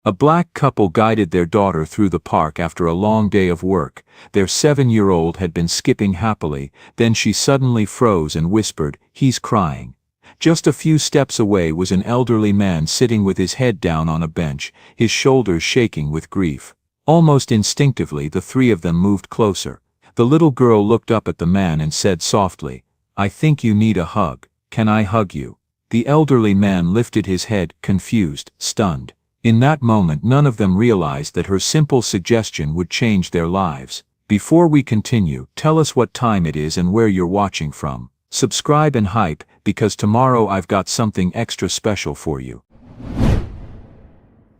A black couple guided their daughter through the park after a long day of work. Their 7-year-old had been skipping happily, then she suddenly froze and whispered, "He's crying." Just a few steps away was an elderly man sitting with his head down on a bench, his shoulders shaking with grief. Almost instinctively the three of them moved closer. The little girl looked up at the man and said softly, "I think you need a hug. Can I hug you?" The elderly man lifted his head, confused, stunned. In that moment none of them realized that her simple suggestion would change their lives. Before we continue, tell us what time it is and where you're watching from. Subscribe and hype, because tomorrow I've got something extra special for you.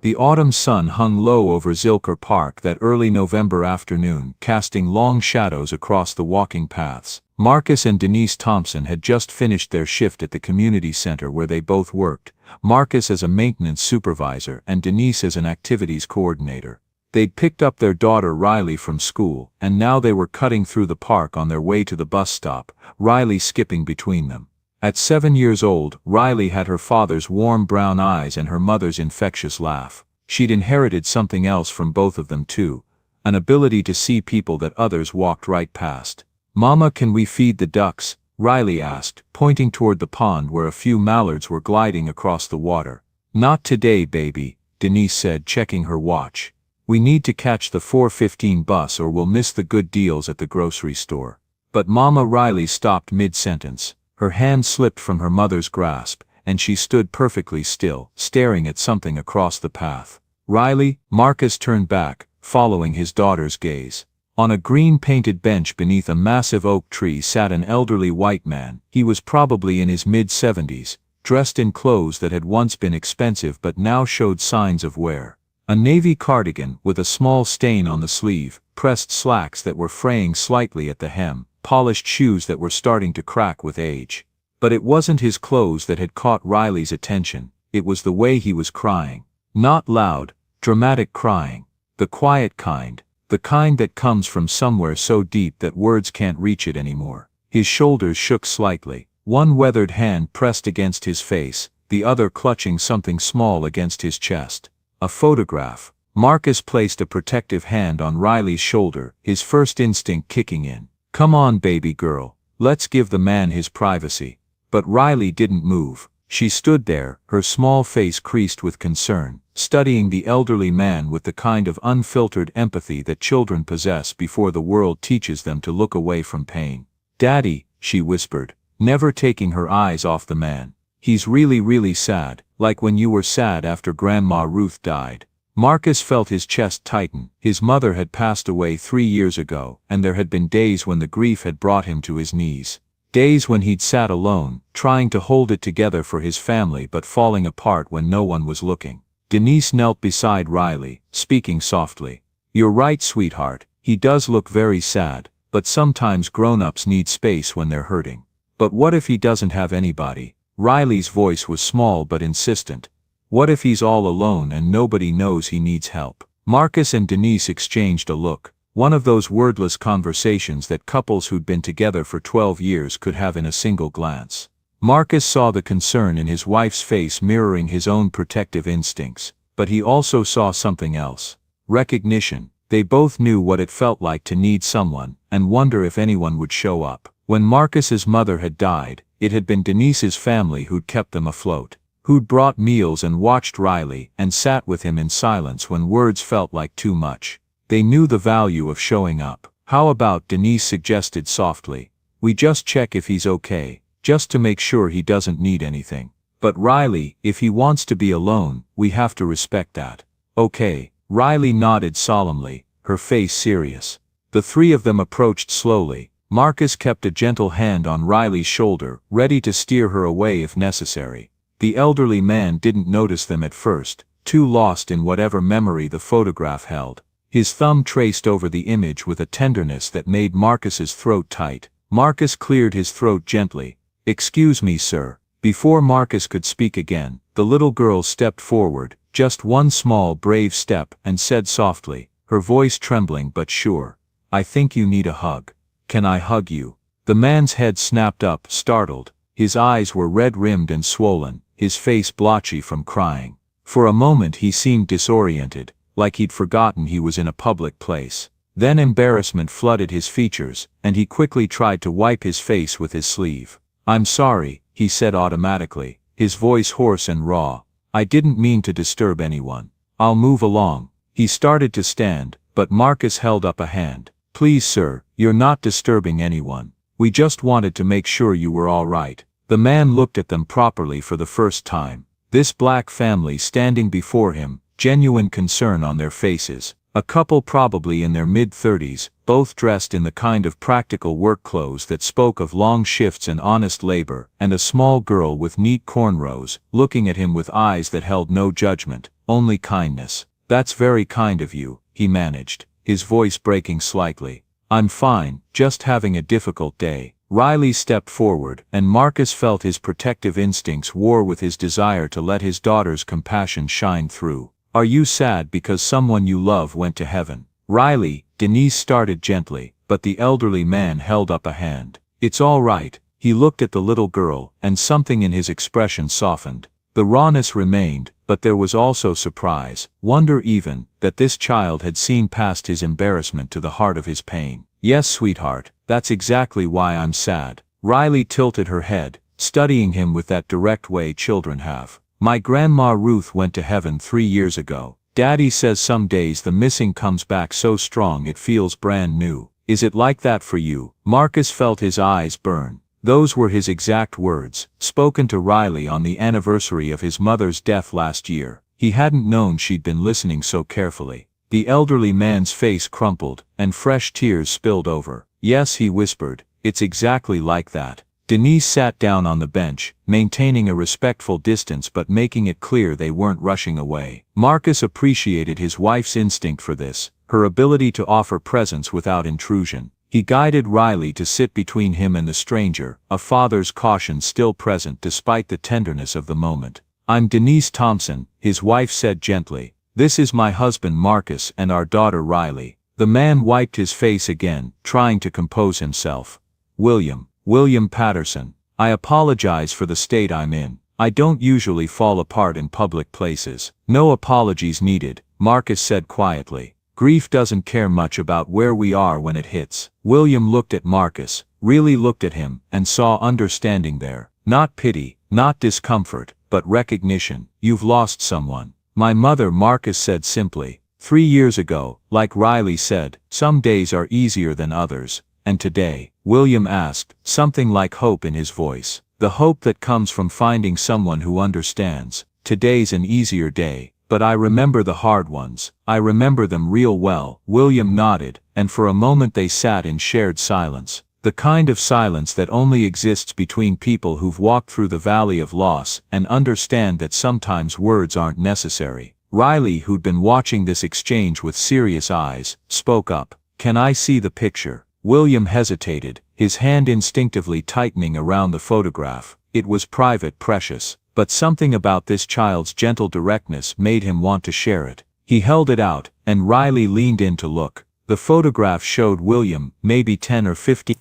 The autumn sun hung low over Zilker Park that early November afternoon, casting long shadows across the walking paths. Marcus and Denise Thompson had just finished their shift at the community center where they both worked, Marcus as a maintenance supervisor and Denise as an activities coordinator. They'd picked up their daughter Riley from school, and now they were cutting through the park on their way to the bus stop, Riley skipping between them. At 7 years old, Riley had her father's warm brown eyes and her mother's infectious laugh. She'd inherited something else from both of them too, an ability to see people that others walked right past. "Mama, can we feed the ducks?" Riley asked, pointing toward the pond where a few mallards were gliding across the water. "Not today, baby," Denise said, checking her watch. "We need to catch the 4:15 bus or we'll miss the good deals at the grocery store." "But Mama," Riley stopped mid-sentence. Her hand slipped from her mother's grasp, and she stood perfectly still, staring at something across the path. "Riley," Marcus turned back, following his daughter's gaze. On a green-painted bench beneath a massive oak tree sat an elderly white man. He was probably in his mid-70s, dressed in clothes that had once been expensive but now showed signs of wear. A navy cardigan with a small stain on the sleeve, pressed slacks that were fraying slightly at the hem, polished shoes that were starting to crack with age. But it wasn't his clothes that had caught Riley's attention, it was the way he was crying. Not loud, dramatic crying. The quiet kind. The kind that comes from somewhere so deep that words can't reach it anymore. His shoulders shook slightly, one weathered hand pressed against his face, the other clutching something small against his chest. A photograph. Marcus placed a protective hand on Riley's shoulder, his first instinct kicking in. "Come on, baby girl, let's give the man his privacy." But Riley didn't move. She stood there, her small face creased with concern, studying the elderly man with the kind of unfiltered empathy that children possess before the world teaches them to look away from pain. "Daddy," she whispered, never taking her eyes off the man. "He's really sad, like when you were sad after Grandma Ruth died." Marcus felt his chest tighten. His mother had passed away 3 years ago, and there had been days when the grief had brought him to his knees. Days when he'd sat alone, trying to hold it together for his family but falling apart when no one was looking. Denise knelt beside Riley, speaking softly. "You're right, sweetheart, he does look very sad, but sometimes grown-ups need space when they're hurting." "But what if he doesn't have anybody?" Riley's voice was small but insistent. "What if he's all alone and nobody knows he needs help?" Marcus and Denise exchanged a look. One of those wordless conversations that couples who'd been together for 12 years could have in a single glance. Marcus saw the concern in his wife's face mirroring his own protective instincts, but he also saw something else. Recognition. They both knew what it felt like to need someone, and wonder if anyone would show up. When Marcus's mother had died, it had been Denise's family who'd kept them afloat, who'd brought meals and watched Riley and sat with him in silence when words felt like too much. They knew the value of showing up. "How about," Denise suggested softly, "we just check if he's okay, just to make sure he doesn't need anything." "But Riley, if he wants to be alone, we have to respect that." "Okay." Riley nodded solemnly, her face serious. The three of them approached slowly. Marcus kept a gentle hand on Riley's shoulder, ready to steer her away if necessary. The elderly man didn't notice them at first, too lost in whatever memory the photograph held. His thumb traced over the image with a tenderness that made Marcus's throat tight. Marcus cleared his throat gently. "Excuse me, sir." Before Marcus could speak again, the little girl stepped forward, just one small brave step, and said softly, her voice trembling but sure, "I think you need a hug. Can I hug you?" The man's head snapped up, startled. His eyes were red-rimmed and swollen, his face blotchy from crying. For a moment he seemed disoriented, like he'd forgotten he was in a public place. Then embarrassment flooded his features, and he quickly tried to wipe his face with his sleeve. "I'm sorry," he said automatically, his voice hoarse and raw. "I didn't mean to disturb anyone. I'll move along." He started to stand, but Marcus held up a hand. "Please sir, you're not disturbing anyone. We just wanted to make sure you were all right." The man looked at them properly for the first time. This black family standing before him, genuine concern on their faces. A couple probably in their mid-30s, both dressed in the kind of practical work clothes that spoke of long shifts and honest labor, and a small girl with neat cornrows, looking at him with eyes that held no judgment, only kindness. "That's very kind of you," he managed, his voice breaking slightly. "I'm fine, just having a difficult day." Riley stepped forward, and Marcus felt his protective instincts war with his desire to let his daughter's compassion shine through. "Are you sad because someone you love went to heaven?" "Riley," Denise started gently, but the elderly man held up a hand. "It's all right." He looked at the little girl, and something in his expression softened. The rawness remained, but there was also surprise, wonder even, that this child had seen past his embarrassment to the heart of his pain. "Yes, sweetheart, that's exactly why I'm sad." Riley tilted her head, studying him with that direct way children have. "My grandma Ruth went to heaven 3 years ago. Daddy says some days the missing comes back so strong it feels brand new. Is it like that for you?" Marcus felt his eyes burn. Those were his exact words, spoken to Riley on the anniversary of his mother's death last year. He hadn't known she'd been listening so carefully. The elderly man's face crumpled, and fresh tears spilled over. "Yes," he whispered, "it's exactly like that." Denise sat down on the bench, maintaining a respectful distance but making it clear they weren't rushing away. Marcus appreciated his wife's instinct for this, her ability to offer presence without intrusion. He guided Riley to sit between him and the stranger, a father's caution still present despite the tenderness of the moment. "I'm Denise Thompson," his wife said gently. "This is my husband Marcus and our daughter Riley." The man wiped his face again, trying to compose himself. William Patterson. "I apologize for the state I'm in. I don't usually fall apart in public places." "No apologies needed," Marcus said quietly. "Grief doesn't care much about where we are when it hits." William looked at Marcus, really looked at him, and saw understanding there. Not pity, not discomfort, but recognition. "You've lost someone." "My mother," Marcus said simply. 3 years ago, like Riley said, some days are easier than others. "And today?" William asked, something like hope in his voice. "The hope that comes from finding someone who understands. Today's an easier day, but I remember the hard ones. I remember them real well." William nodded, and for a moment they sat in shared silence. The kind of silence that only exists between people who've walked through the valley of loss and understand that sometimes words aren't necessary. Riley, who'd been watching this exchange with serious eyes, spoke up. "Can I see the picture?" William hesitated, his hand instinctively tightening around the photograph. It was private, precious, but something about this child's gentle directness made him want to share it. He held it out, and Riley leaned in to look. The photograph showed William, maybe 10 or 15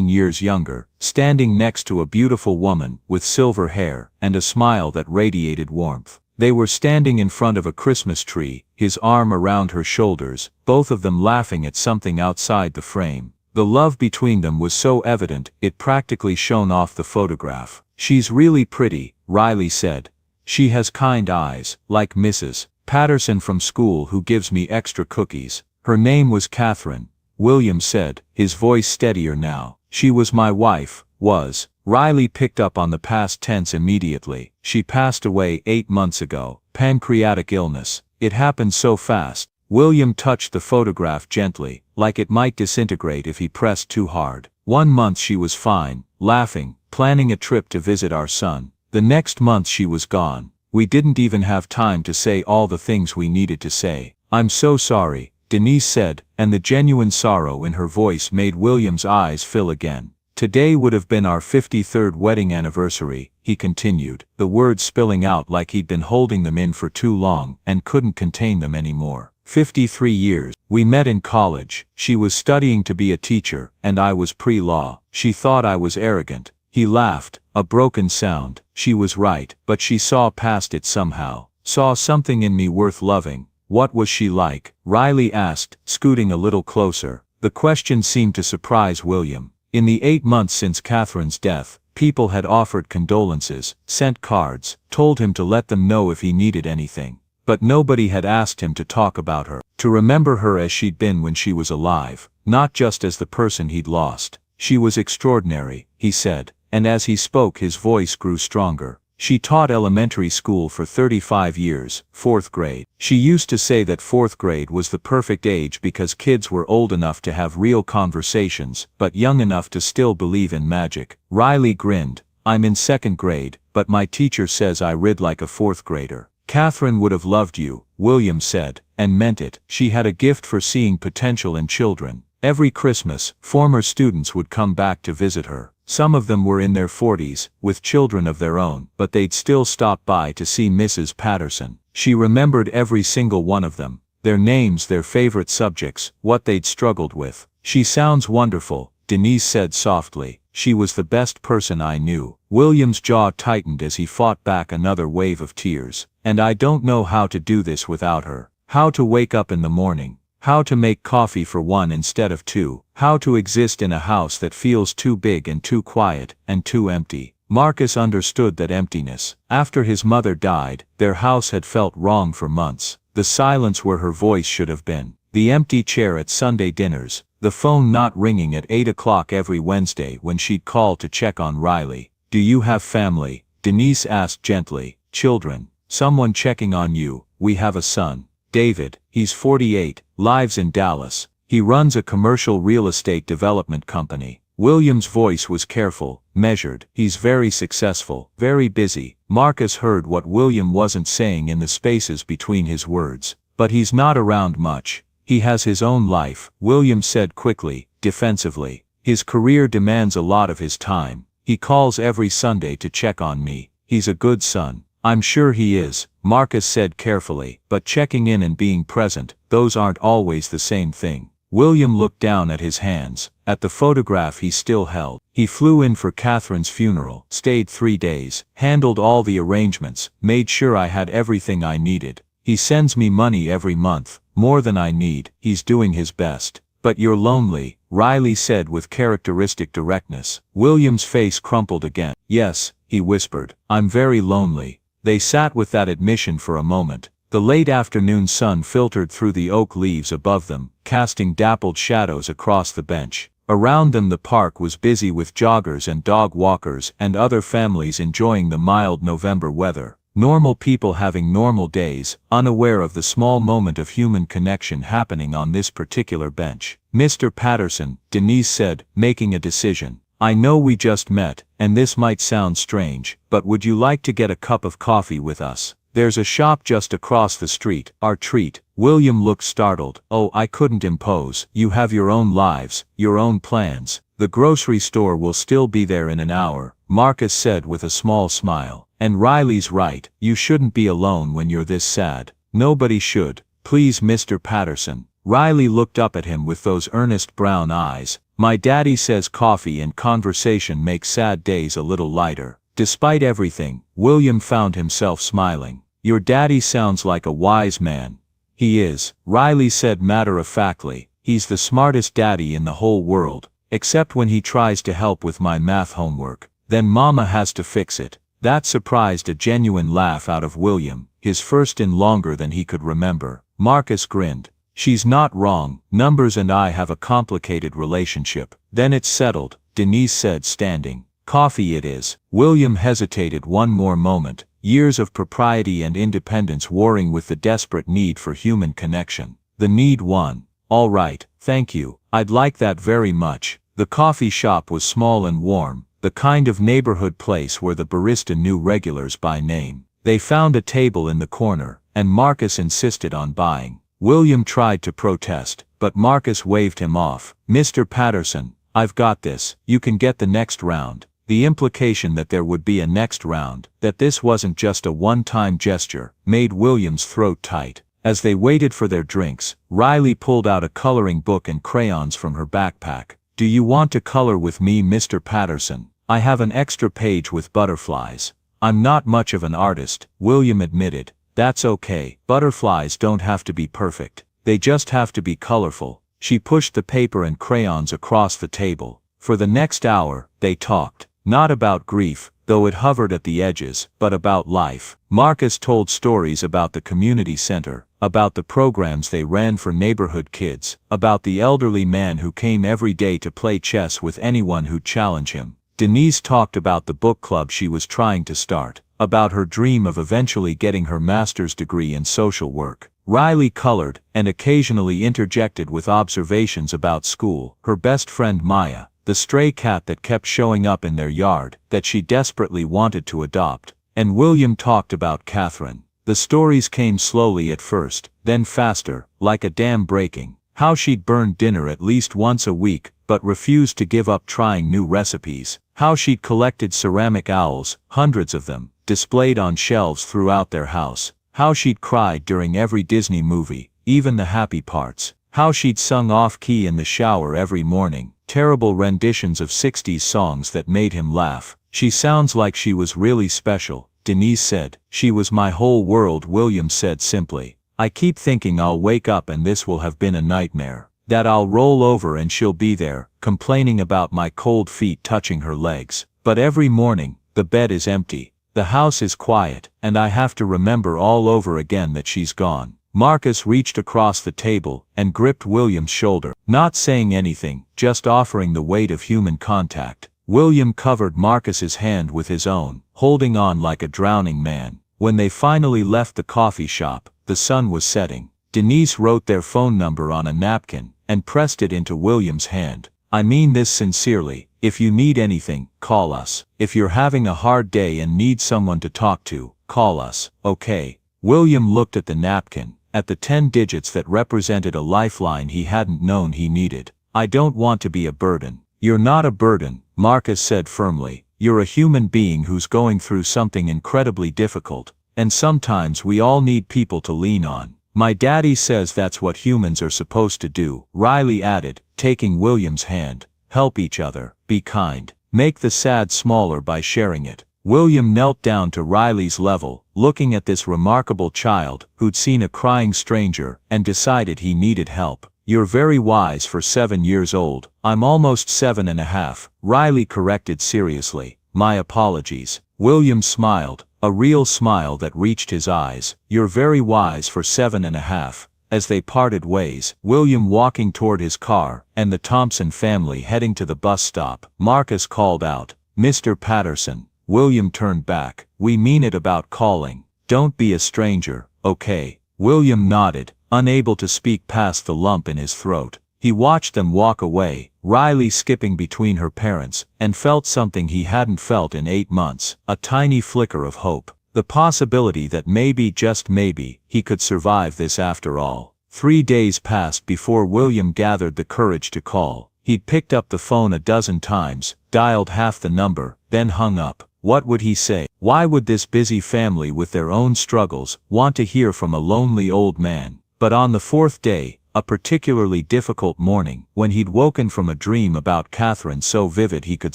years younger, standing next to a beautiful woman with silver hair and a smile that radiated warmth. They were standing in front of a Christmas tree, his arm around her shoulders, both of them laughing at something outside the frame. The love between them was so evident, it practically shone off the photograph. "She's really pretty," Riley said. "She has kind eyes, like Mrs. Patterson from school who gives me extra cookies." "Her name was Catherine," William said, his voice steadier now. "She was my wife, was." Riley picked up on the past tense immediately. "She passed away 8 months ago. Pancreatic illness. It happened so fast." William touched the photograph gently, like it might disintegrate if he pressed too hard. "1 month she was fine, laughing, planning a trip to visit our son. The next month she was gone. We didn't even have time to say all the things we needed to say." "I'm so sorry," Denise said, and the genuine sorrow in her voice made William's eyes fill again. "Today would have been our 53rd wedding anniversary," he continued, the words spilling out like he'd been holding them in for too long and couldn't contain them anymore. 53 years. We met in college. She was studying to be a teacher, and I was pre-law. She thought I was arrogant. He laughed, a broken sound. She was right, but she saw past it somehow. Saw something in me worth loving. What was she like? Riley asked, scooting a little closer. The question seemed to surprise William. In the 8 months since Catherine's death, people had offered condolences, sent cards, told him to let them know if he needed anything. But nobody had asked him to talk about her, to remember her as she'd been when she was alive, not just as the person he'd lost. She was extraordinary, he said, and as he spoke his voice grew stronger. She taught elementary school for 35 years, 4th grade. She used to say that 4th grade was the perfect age because kids were old enough to have real conversations, but young enough to still believe in magic. Riley grinned. I'm in 2nd grade, but my teacher says I read like a 4th grader. Catherine would have loved you, William said, and meant it. She had a gift for seeing potential in children. Every Christmas, former students would come back to visit her. Some of them were in their 40s, with children of their own, but they'd still stop by to see Mrs. Patterson. She remembered every single one of them, their names, their favorite subjects, what they'd struggled with. She sounds wonderful, Denise said softly. She was the best person I knew. William's jaw tightened as he fought back another wave of tears. And I don't know how to do this without her. How to wake up in the morning. How to make coffee for one instead of two. How to exist in a house that feels too big and too quiet and too empty. Marcus understood that emptiness. After his mother died, their house had felt wrong for months. The silence where her voice should have been. The empty chair at Sunday dinners. The phone not ringing at 8 o'clock every Wednesday when she'd call to check on Riley. Do you have family? Denise asked gently. Children. Someone checking on you. We have a son. David. He's 48, lives in Dallas. He runs a commercial real estate development company. William's voice was careful, measured. He's very successful, very busy. Marcus heard what William wasn't saying in the spaces between his words. But he's not around much. He has his own life, William said quickly, defensively. His career demands a lot of his time. He calls every Sunday to check on me. He's a good son. I'm sure he is, Marcus said carefully, but checking in and being present, those aren't always the same thing. William looked down at his hands, at the photograph he still held. He flew in for Catherine's funeral, stayed 3 days, handled all the arrangements, made sure I had everything I needed. He sends me money every month, more than I need. He's doing his best. But you're lonely, Riley said with characteristic directness. William's face crumpled again. Yes, he whispered. I'm very lonely. They sat with that admission for a moment. The late afternoon sun filtered through the oak leaves above them, casting dappled shadows across the bench. Around them the park was busy with joggers and dog walkers and other families enjoying the mild November weather. Normal people having normal days, unaware of the small moment of human connection happening on this particular bench. Mr. Patterson, Denise said, making a decision. I know we just met, and this might sound strange, but would you like to get a cup of coffee with us? There's a shop just across the street, our treat. William looked startled. Oh, I couldn't impose. You have your own lives, your own plans. The grocery store will still be there in an hour, Marcus said with a small smile. And Riley's right, you shouldn't be alone when you're this sad. Nobody should. Please, Mr. Patterson. Riley looked up at him with those earnest brown eyes. My daddy says coffee and conversation make sad days a little lighter. Despite everything, William found himself smiling. Your daddy sounds like a wise man. He is, Riley said matter-of-factly. He's the smartest daddy in the whole world, except when he tries to help with my math homework. Then Mama has to fix it. That surprised a genuine laugh out of William, his first in longer than he could remember. Marcus grinned. She's not wrong. Numbers and I have a complicated relationship. Then it's settled, Denise said, standing. Coffee it is. William hesitated one more moment. Years of propriety and independence warring with the desperate need for human connection. The need won. All right, thank you. I'd like that very much. The coffee shop was small and warm, the kind of neighborhood place where the barista knew regulars by name. They found a table in the corner, and Marcus insisted on buying. William tried to protest, but Marcus waved him off. Mr. Patterson, I've got this. You can get the next round. The implication that there would be a next round, that this wasn't just a one-time gesture, made William's throat tight. As they waited for their drinks, Riley pulled out a coloring book and crayons from her backpack. Do you want to color with me, Mr. Patterson? I have an extra page with butterflies. I'm not much of an artist, William admitted. That's okay. Butterflies don't have to be perfect. They just have to be colorful. She pushed the paper and crayons across the table. For the next hour, they talked. Not about grief, though it hovered at the edges, but about life. Marcus told stories about the community center, about the programs they ran for neighborhood kids, about the elderly man who came every day to play chess with anyone who'd challenge him. Denise talked about the book club she was trying to start, about her dream of eventually getting her master's degree in social work. Riley colored, and occasionally interjected with observations about school. Her best friend Maya, the stray cat that kept showing up in their yard, that she desperately wanted to adopt. And William talked about Catherine. The stories came slowly at first, then faster, like a dam breaking. How she'd burned dinner at least once a week, but refused to give up trying new recipes. How she'd collected ceramic owls, hundreds of them, displayed on shelves throughout their house. How she'd cried during every Disney movie, even the happy parts. How she'd sung off-key in the shower every morning, terrible renditions of 60s songs that made him laugh. She sounds like she was really special, Denise said. She was my whole world, William said simply. I keep thinking I'll wake up and this will have been a nightmare. That I'll roll over and she'll be there, complaining about my cold feet touching her legs. But every morning, the bed is empty. The house is quiet, and I have to remember all over again that she's gone. Marcus reached across the table and gripped William's shoulder, not saying anything, just offering the weight of human contact. William covered Marcus's hand with his own, holding on like a drowning man. When they finally left the coffee shop, the sun was setting. Denise wrote their phone number on a napkin and pressed it into William's hand. I mean this sincerely. If you need anything, call us. If you're having a hard day and need someone to talk to, call us, okay? William looked at the napkin, at the 10 digits that represented a lifeline he hadn't known he needed. I don't want to be a burden. You're not a burden, Marcus said firmly. You're a human being who's going through something incredibly difficult, and sometimes we all need people to lean on. My daddy says that's what humans are supposed to do, Riley added, taking William's hand. Help each other, be kind, make the sad smaller by sharing it. William knelt down to Riley's level, looking at this remarkable child who'd seen a crying stranger and decided he needed help. You're very wise for 7 years old. I'm almost 7.5, Riley corrected seriously. My apologies. William smiled, a real smile that reached his eyes. You're very wise for 7.5. As they parted ways, William walking toward his car, and the Thompson family heading to the bus stop, Marcus called out, Mr. Patterson. William turned back. We mean it about calling. Don't be a stranger, okay? William nodded, unable to speak past the lump in his throat. He watched them walk away, Riley skipping between her parents, and felt something he hadn't felt in 8 months, a tiny flicker of hope. The possibility that maybe, just maybe, he could survive this after all. 3 days passed before William gathered the courage to call. He'd picked up the phone a dozen times, dialed half the number, then hung up. What would he say? Why would this busy family with their own struggles want to hear from a lonely old man? But on the 4th day, a particularly difficult morning, when he'd woken from a dream about Catherine so vivid he could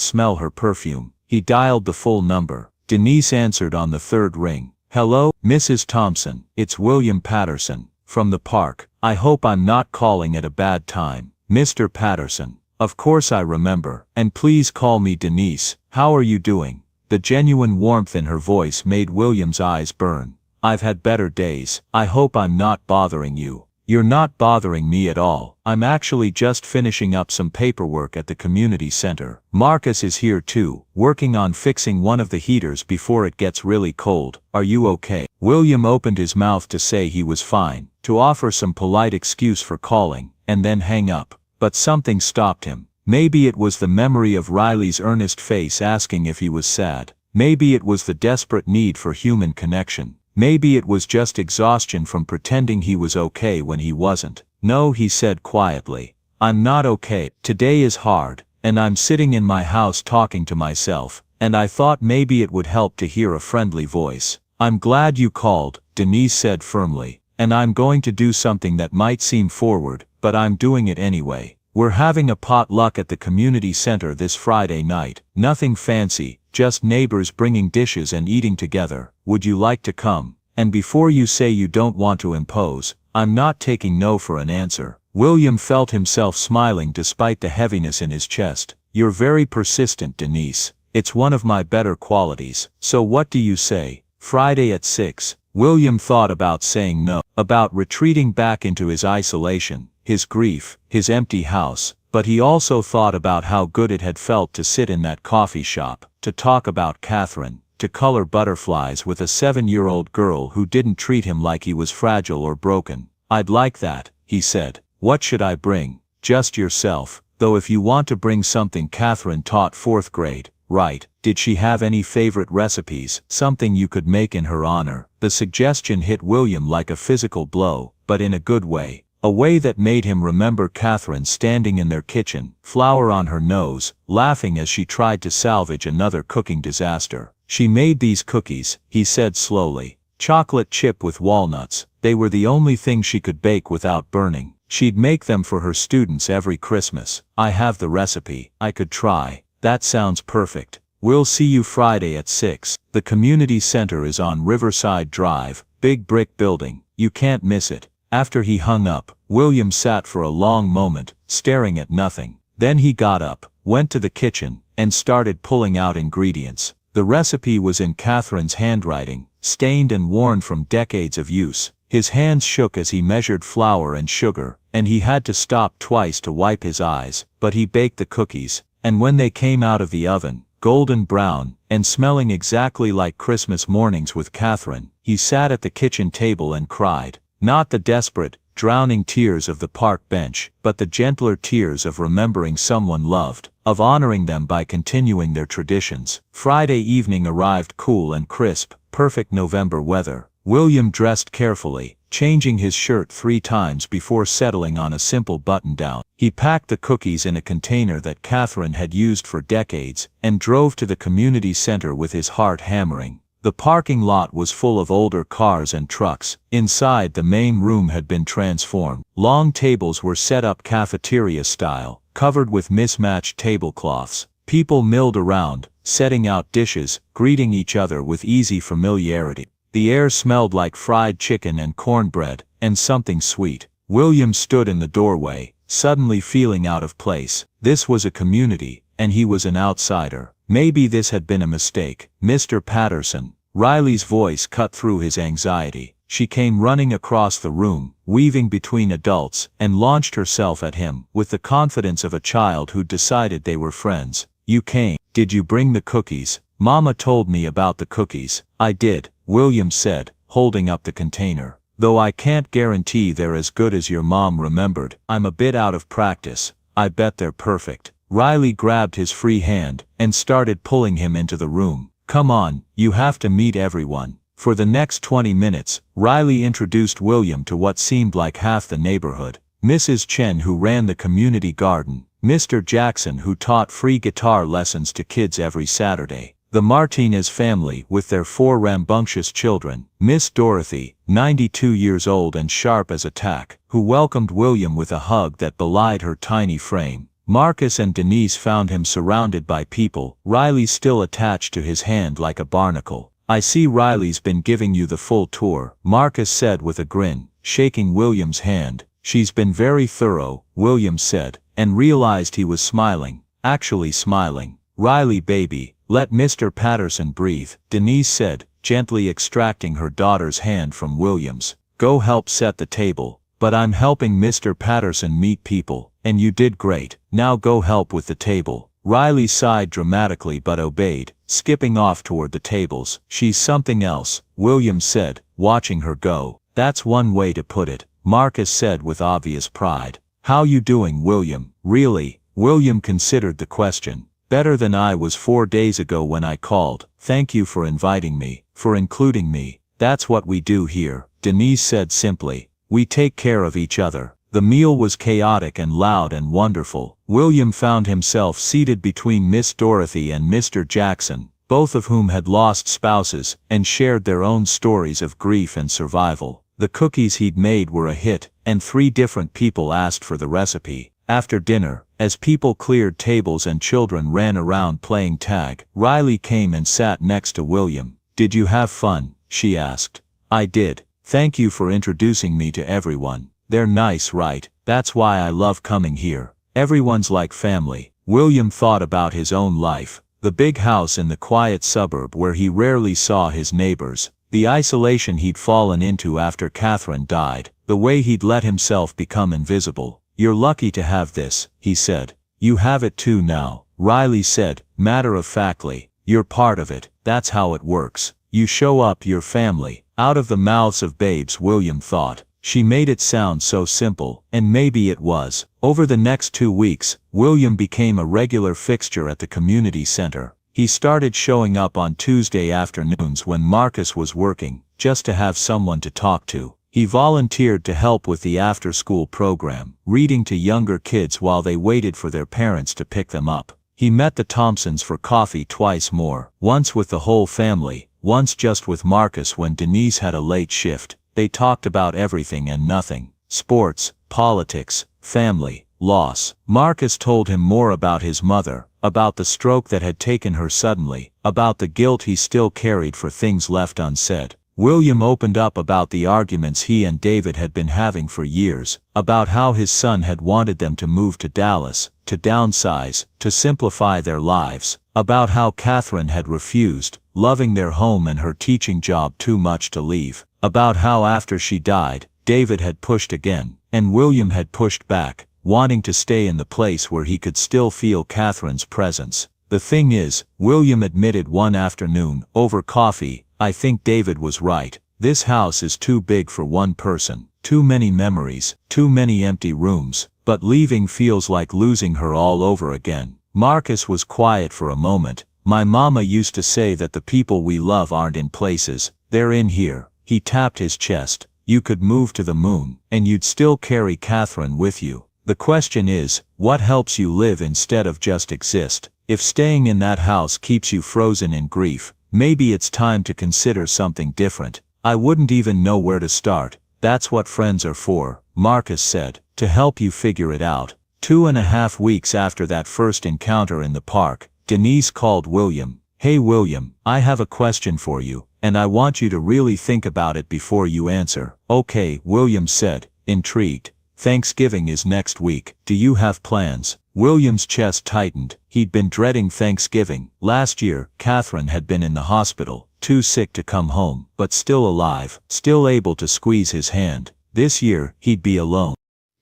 smell her perfume, he dialed the full number. Denise answered on the 3rd ring. Hello, Mrs. Thompson, it's William Patterson, from the park. I hope I'm not calling at a bad time. Mr. Patterson. Of course I remember, and please call me Denise. How are you doing? The genuine warmth in her voice made William's eyes burn. I've had better days. I hope I'm not bothering you. You're not bothering me at all. I'm actually just finishing up some paperwork at the community center. Marcus is here too, working on fixing one of the heaters before it gets really cold. Are you okay? William opened his mouth to say he was fine, to offer some polite excuse for calling, and then hang up. But something stopped him. Maybe it was the memory of Riley's earnest face asking if he was sad. Maybe it was the desperate need for human connection. Maybe it was just exhaustion from pretending he was okay when he wasn't. No, he said quietly. I'm not okay. Today is hard, and I'm sitting in my house talking to myself, and I thought maybe it would help to hear a friendly voice. I'm glad you called, Denise said firmly, and I'm going to do something that might seem forward, but I'm doing it anyway. "We're having a potluck at the community center this Friday night. Nothing fancy, just neighbors bringing dishes and eating together. Would you like to come? And before you say you don't want to impose, I'm not taking no for an answer." William felt himself smiling despite the heaviness in his chest. "You're very persistent, Denise. It's one of my better qualities. So what do you say? Friday at 6. William thought about saying no, about retreating back into his isolation, his grief, his empty house, but he also thought about how good it had felt to sit in that coffee shop, to talk about Catherine, to color butterflies with a 7-year-old girl who didn't treat him like he was fragile or broken. "I'd like that," he said. "What should I bring?" "Just yourself, though if you want to bring something." Catherine taught 4th grade, right? Did she have any favorite recipes, something you could make in her honor? The suggestion hit William like a physical blow, but in a good way. A way that made him remember Catherine standing in their kitchen, flour on her nose, laughing as she tried to salvage another cooking disaster. "She made these cookies," he said slowly. "Chocolate chip with walnuts. They were the only thing she could bake without burning. She'd make them for her students every Christmas. I have the recipe. I could try." "That sounds perfect. We'll see you Friday at 6. The community center is on Riverside Drive, big brick building. You can't miss it." After he hung up, William sat for a long moment, staring at nothing. Then he got up, went to the kitchen, and started pulling out ingredients. The recipe was in Catherine's handwriting, stained and worn from decades of use. His hands shook as he measured flour and sugar, and he had to stop twice to wipe his eyes, but he baked the cookies, and when they came out of the oven, golden brown, and smelling exactly like Christmas mornings with Catherine, he sat at the kitchen table and cried. Not the desperate, drowning tears of the park bench, but the gentler tears of remembering someone loved, of honoring them by continuing their traditions. Friday evening arrived cool and crisp, perfect November weather. William dressed carefully, changing his shirt 3 times before settling on a simple button-down. He packed the cookies in a container that Catherine had used for decades, and drove to the community center with his heart hammering. The parking lot was full of older cars and trucks. Inside, the main room had been transformed. Long tables were set up cafeteria style, covered with mismatched tablecloths. People milled around, setting out dishes, greeting each other with easy familiarity. The air smelled like fried chicken and cornbread, and something sweet. William stood in the doorway, suddenly feeling out of place. This was a community, and he was an outsider. Maybe this had been a mistake. "Mr. Patterson." Riley's voice cut through his anxiety. She came running across the room, weaving between adults, and launched herself at him, with the confidence of a child who'd decided they were friends. "You came. Did you bring the cookies?" "Mama told me about the cookies." "I did," William said, holding up the container. "Though I can't guarantee they're as good as your mom remembered. I'm a bit out of practice. I bet they're perfect." Riley grabbed his free hand, and started pulling him into the room. "Come on, you have to meet everyone." For the next 20 minutes, Riley introduced William to what seemed like half the neighborhood. Mrs. Chen, who ran the community garden. Mr. Jackson, who taught free guitar lessons to kids every Saturday. The Martinez family, with their 4 rambunctious children. Miss Dorothy, 92 years old and sharp as a tack, who welcomed William with a hug that belied her tiny frame. Marcus and Denise found him surrounded by people, Riley still attached to his hand like a barnacle. "I see Riley's been giving you the full tour," Marcus said with a grin, shaking William's hand. "She's been very thorough," William said, and realized he was smiling, actually smiling. "Riley baby, let Mr. Patterson breathe," Denise said, gently extracting her daughter's hand from William's. "Go help set the table." "But I'm helping Mr. Patterson meet people, and you did great. Now go help with the table." Riley sighed dramatically but obeyed, skipping off toward the tables. "She's something else," William said, watching her go. "That's one way to put it," Marcus said with obvious pride. "How you doing, William?" "Really?" William considered the question. "Better than I was 4 days ago when I called. Thank you for inviting me, for including me. That's what we do here," Denise said simply. "We take care of each other." The meal was chaotic and loud and wonderful. William found himself seated between Miss Dorothy and Mr. Jackson, both of whom had lost spouses, and shared their own stories of grief and survival. The cookies he'd made were a hit, and 3 different people asked for the recipe. After dinner, as people cleared tables and children ran around playing tag, Riley came and sat next to William. "Did you have fun?" she asked. "I did. Thank you for introducing me to everyone. They're nice, right? That's why I love coming here. Everyone's like family." William thought about his own life, the big house in the quiet suburb where he rarely saw his neighbors, the isolation he'd fallen into after Catherine died, the way he'd let himself become invisible. "You're lucky to have this," he said. "You have it too now," Riley said, matter-of-factly. "You're part of it. That's how it works. You show up, your family." Out of the mouths of babes, William thought. She made it sound so simple, and maybe it was. Over the next 2 weeks, William became a regular fixture at the community center. He started showing up on Tuesday afternoons when Marcus was working, just to have someone to talk to. He volunteered to help with the after-school program, reading to younger kids while they waited for their parents to pick them up. He met the Thompsons for coffee twice more, once with the whole family, once just with Marcus when Denise had a late shift. They talked about everything and nothing. Sports, politics, family, loss. Marcus told him more about his mother, about the stroke that had taken her suddenly, about the guilt he still carried for things left unsaid. William opened up about the arguments he and David had been having for years, about how his son had wanted them to move to Dallas, to downsize, to simplify their lives, about how Catherine had refused, loving their home and her teaching job too much to leave, about how after she died, David had pushed again, and William had pushed back, wanting to stay in the place where he could still feel Catherine's presence. "The thing is," William admitted one afternoon, over coffee, "I think David was right. This house is too big for one person. Too many memories, too many empty rooms, but leaving feels like losing her all over again." Marcus was quiet for a moment. "My mama used to say that the people we love aren't in places, they're in here." He tapped his chest. "You could move to the moon, and you'd still carry Catherine with you. The question is, what helps you live instead of just exist? If staying in that house keeps you frozen in grief, maybe it's time to consider something different." "I wouldn't even know where to start." "That's what friends are for," Marcus said, "to help you figure it out." 2.5 weeks after that first encounter in the park, Denise called William. "Hey William, I have a question for you, and I want you to really think about it before you answer." "Okay," William said, intrigued. "Thanksgiving is next week. Do you have plans?" William's chest tightened. He'd been dreading Thanksgiving. Last year, Catherine had been in the hospital, too sick to come home, but still alive, still able to squeeze his hand. This year, he'd be alone.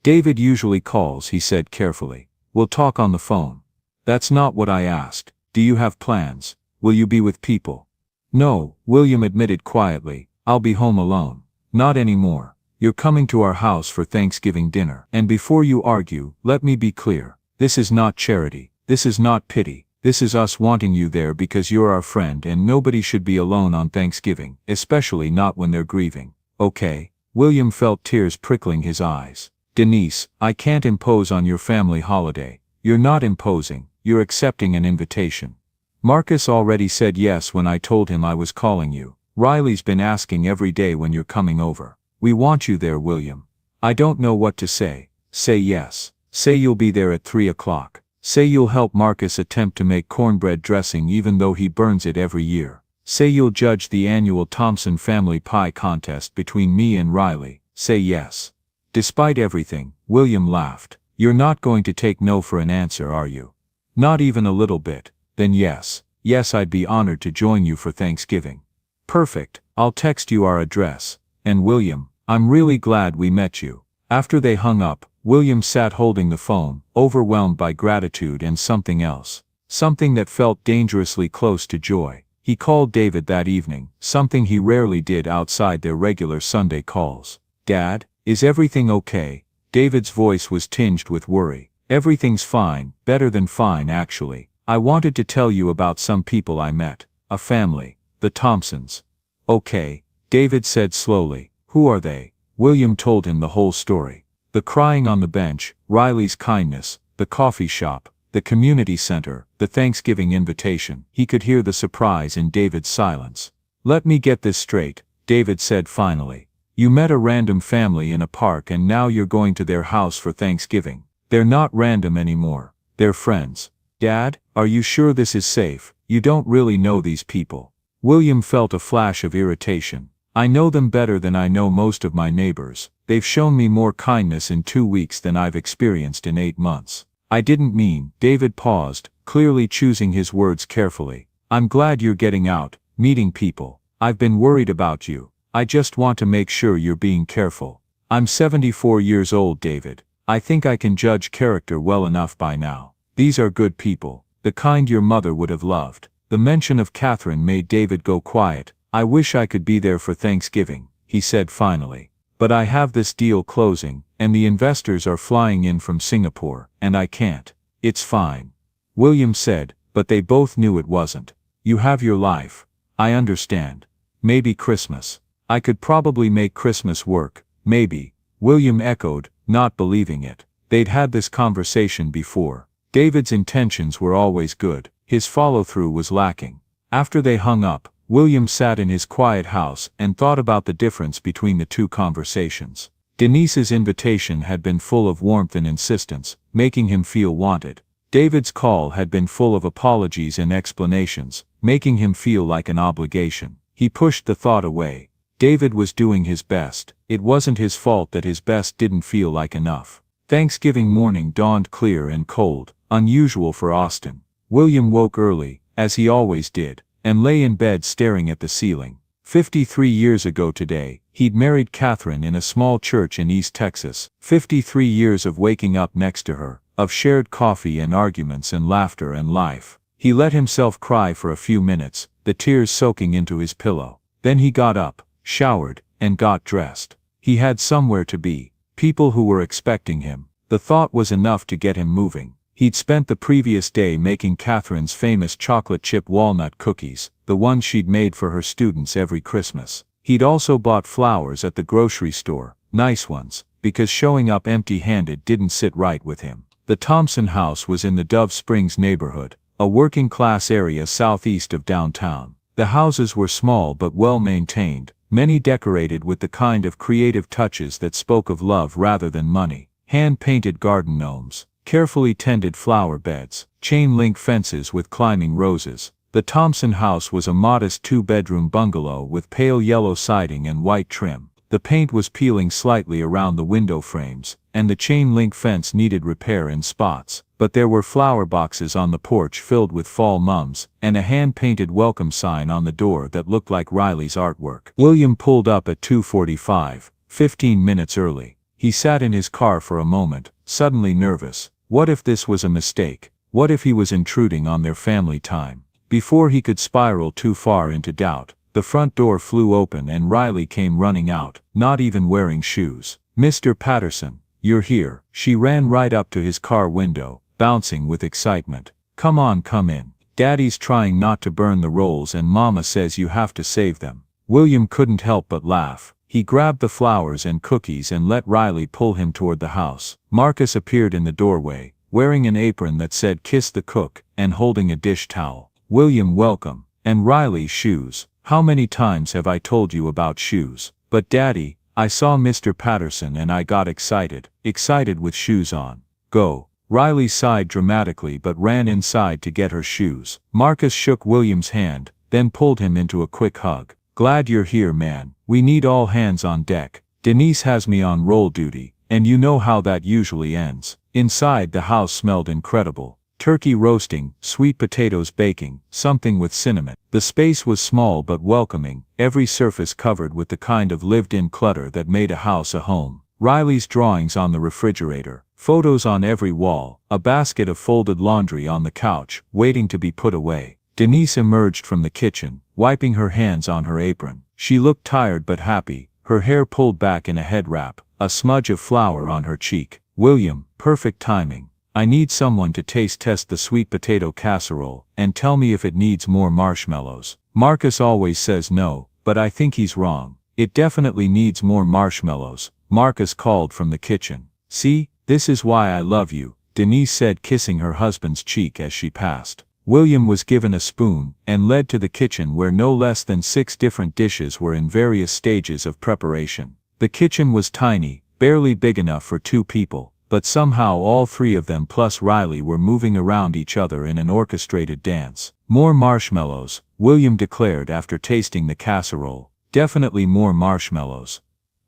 "David usually calls," he said carefully. "We'll talk on the phone." "That's not what I asked. Do you have plans? Will you be with people?" "No," William admitted quietly. "I'll be home alone." "Not anymore. You're coming to our house for Thanksgiving dinner. And before you argue, let me be clear. This is not charity. This is not pity. This is us wanting you there because you're our friend and nobody should be alone on Thanksgiving, especially not when they're grieving. Okay?" William felt tears prickling his eyes. "Denise, I can't impose on your family holiday." "You're not imposing, you're accepting an invitation." "Marcus already said yes when I told him I was calling you. Riley's been asking every day when you're coming over. We want you there, William." "I don't know what to say." "Say yes. Say you'll be there at 3 o'clock. Say you'll help Marcus attempt to make cornbread dressing even though he burns it every year. Say you'll judge the annual Thompson family pie contest between me and Riley. Say yes." Despite everything, William laughed. "You're not going to take no for an answer, are you?" "Not even a little bit." "Then yes. Yes, I'd be honored to join you for Thanksgiving." "Perfect. I'll text you our address. And William, I'm really glad we met you." After they hung up, William sat holding the phone, overwhelmed by gratitude and something else. Something that felt dangerously close to joy. He called David that evening, something he rarely did outside their regular Sunday calls. "Dad, is everything okay?" David's voice was tinged with worry. "Everything's fine, better than fine actually. I wanted to tell you about some people I met. A family. The Thompsons." "Okay," David said slowly. "Who are they?" William told him the whole story. The crying on the bench, Riley's kindness, the coffee shop, the community center, the Thanksgiving invitation. He could hear the surprise in David's silence. "Let me get this straight," David said finally. "You met a random family in a park and now you're going to their house for Thanksgiving. They're not random anymore. They're friends. Dad, are you sure this is safe? You don't really know these people. William felt a flash of irritation. I know them better than I know most of my neighbors. They've shown me more kindness in 2 weeks than I've experienced in 8 months. I didn't mean. David paused, clearly choosing his words carefully. I'm glad you're getting out, meeting people. I've been worried about you. I just want to make sure you're being careful. I'm 74 years old, David. I think I can judge character well enough by now. These are good people, the kind your mother would have loved. The mention of Catherine made David go quiet. I wish I could be there for Thanksgiving, he said finally. But I have this deal closing, and the investors are flying in from Singapore, and I can't. It's fine. William said, but they both knew it wasn't. You have your life. I understand. Maybe Christmas. I could probably make Christmas work, maybe. William echoed, not believing it. They'd had this conversation before. David's intentions were always good. His follow-through was lacking. After they hung up, William sat in his quiet house and thought about the difference between the two conversations. Denise's invitation had been full of warmth and insistence, making him feel wanted. David's call had been full of apologies and explanations, making him feel like an obligation. He pushed the thought away. David was doing his best. It wasn't his fault that his best didn't feel like enough. Thanksgiving morning dawned clear and cold, unusual for Austin. William woke early, as he always did, and lay in bed staring at the ceiling. 53 years ago today, he'd married Catherine in a small church in East Texas. 53 years of waking up next to her, of shared coffee and arguments and laughter and life. He let himself cry for a few minutes, the tears soaking into his pillow. Then he got up, showered, and got dressed. He had somewhere to be, people who were expecting him. The thought was enough to get him moving. He'd spent the previous day making Catherine's famous chocolate chip walnut cookies, the ones she'd made for her students every Christmas. He'd also bought flowers at the grocery store, nice ones, because showing up empty-handed didn't sit right with him. The Thompson house was in the Dove Springs neighborhood, a working-class area southeast of downtown. The houses were small but well-maintained, many decorated with the kind of creative touches that spoke of love rather than money. Hand-painted garden gnomes, carefully tended flower beds, chain-link fences with climbing roses. The Thompson house was a modest 2-bedroom bungalow with pale yellow siding and white trim. The paint was peeling slightly around the window frames, and the chain-link fence needed repair in spots. But there were flower boxes on the porch filled with fall mums, and a hand-painted welcome sign on the door that looked like Riley's artwork. William pulled up at 2:45, 15 minutes early. He sat in his car for a moment, suddenly nervous. What if this was a mistake? What if he was intruding on their family time? Before he could spiral too far into doubt, the front door flew open and Riley came running out, not even wearing shoes. Mr. Patterson, you're here. She ran right up to his car window, bouncing with excitement. Come on, come in. Daddy's trying not to burn the rolls and Mama says you have to save them. William couldn't help but laugh. He grabbed the flowers and cookies and let Riley pull him toward the house. Marcus appeared in the doorway, wearing an apron that said "Kiss the Cook" and holding a dish towel. William, welcome. And Riley's shoes. How many times have I told you about shoes? But Daddy, I saw Mr. Patterson and I got excited. Excited with shoes on. Go. Riley sighed dramatically but ran inside to get her shoes. Marcus shook William's hand, then pulled him into a quick hug. Glad you're here, man. We need all hands on deck. Denise has me on roll duty, and you know how that usually ends. Inside, the house smelled incredible. Turkey roasting, sweet potatoes baking, something with cinnamon. The space was small but welcoming, every surface covered with the kind of lived-in clutter that made a house a home. Riley's drawings on the refrigerator, photos on every wall, a basket of folded laundry on the couch, waiting to be put away. Denise emerged from the kitchen, wiping her hands on her apron. She looked tired but happy, her hair pulled back in a head wrap, a smudge of flour on her cheek. William, perfect timing. I need someone to taste test the sweet potato casserole, and tell me if it needs more marshmallows. Marcus always says no, but I think he's wrong. It definitely needs more marshmallows, Marcus called from the kitchen. See, this is why I love you, Denise said, kissing her husband's cheek as she passed. William was given a spoon, and led to the kitchen where no less than 6 different dishes were in various stages of preparation. The kitchen was tiny, barely big enough for 2 people, but somehow all three of them plus Riley were moving around each other in an orchestrated dance. More marshmallows, William declared after tasting the casserole. Definitely more marshmallows.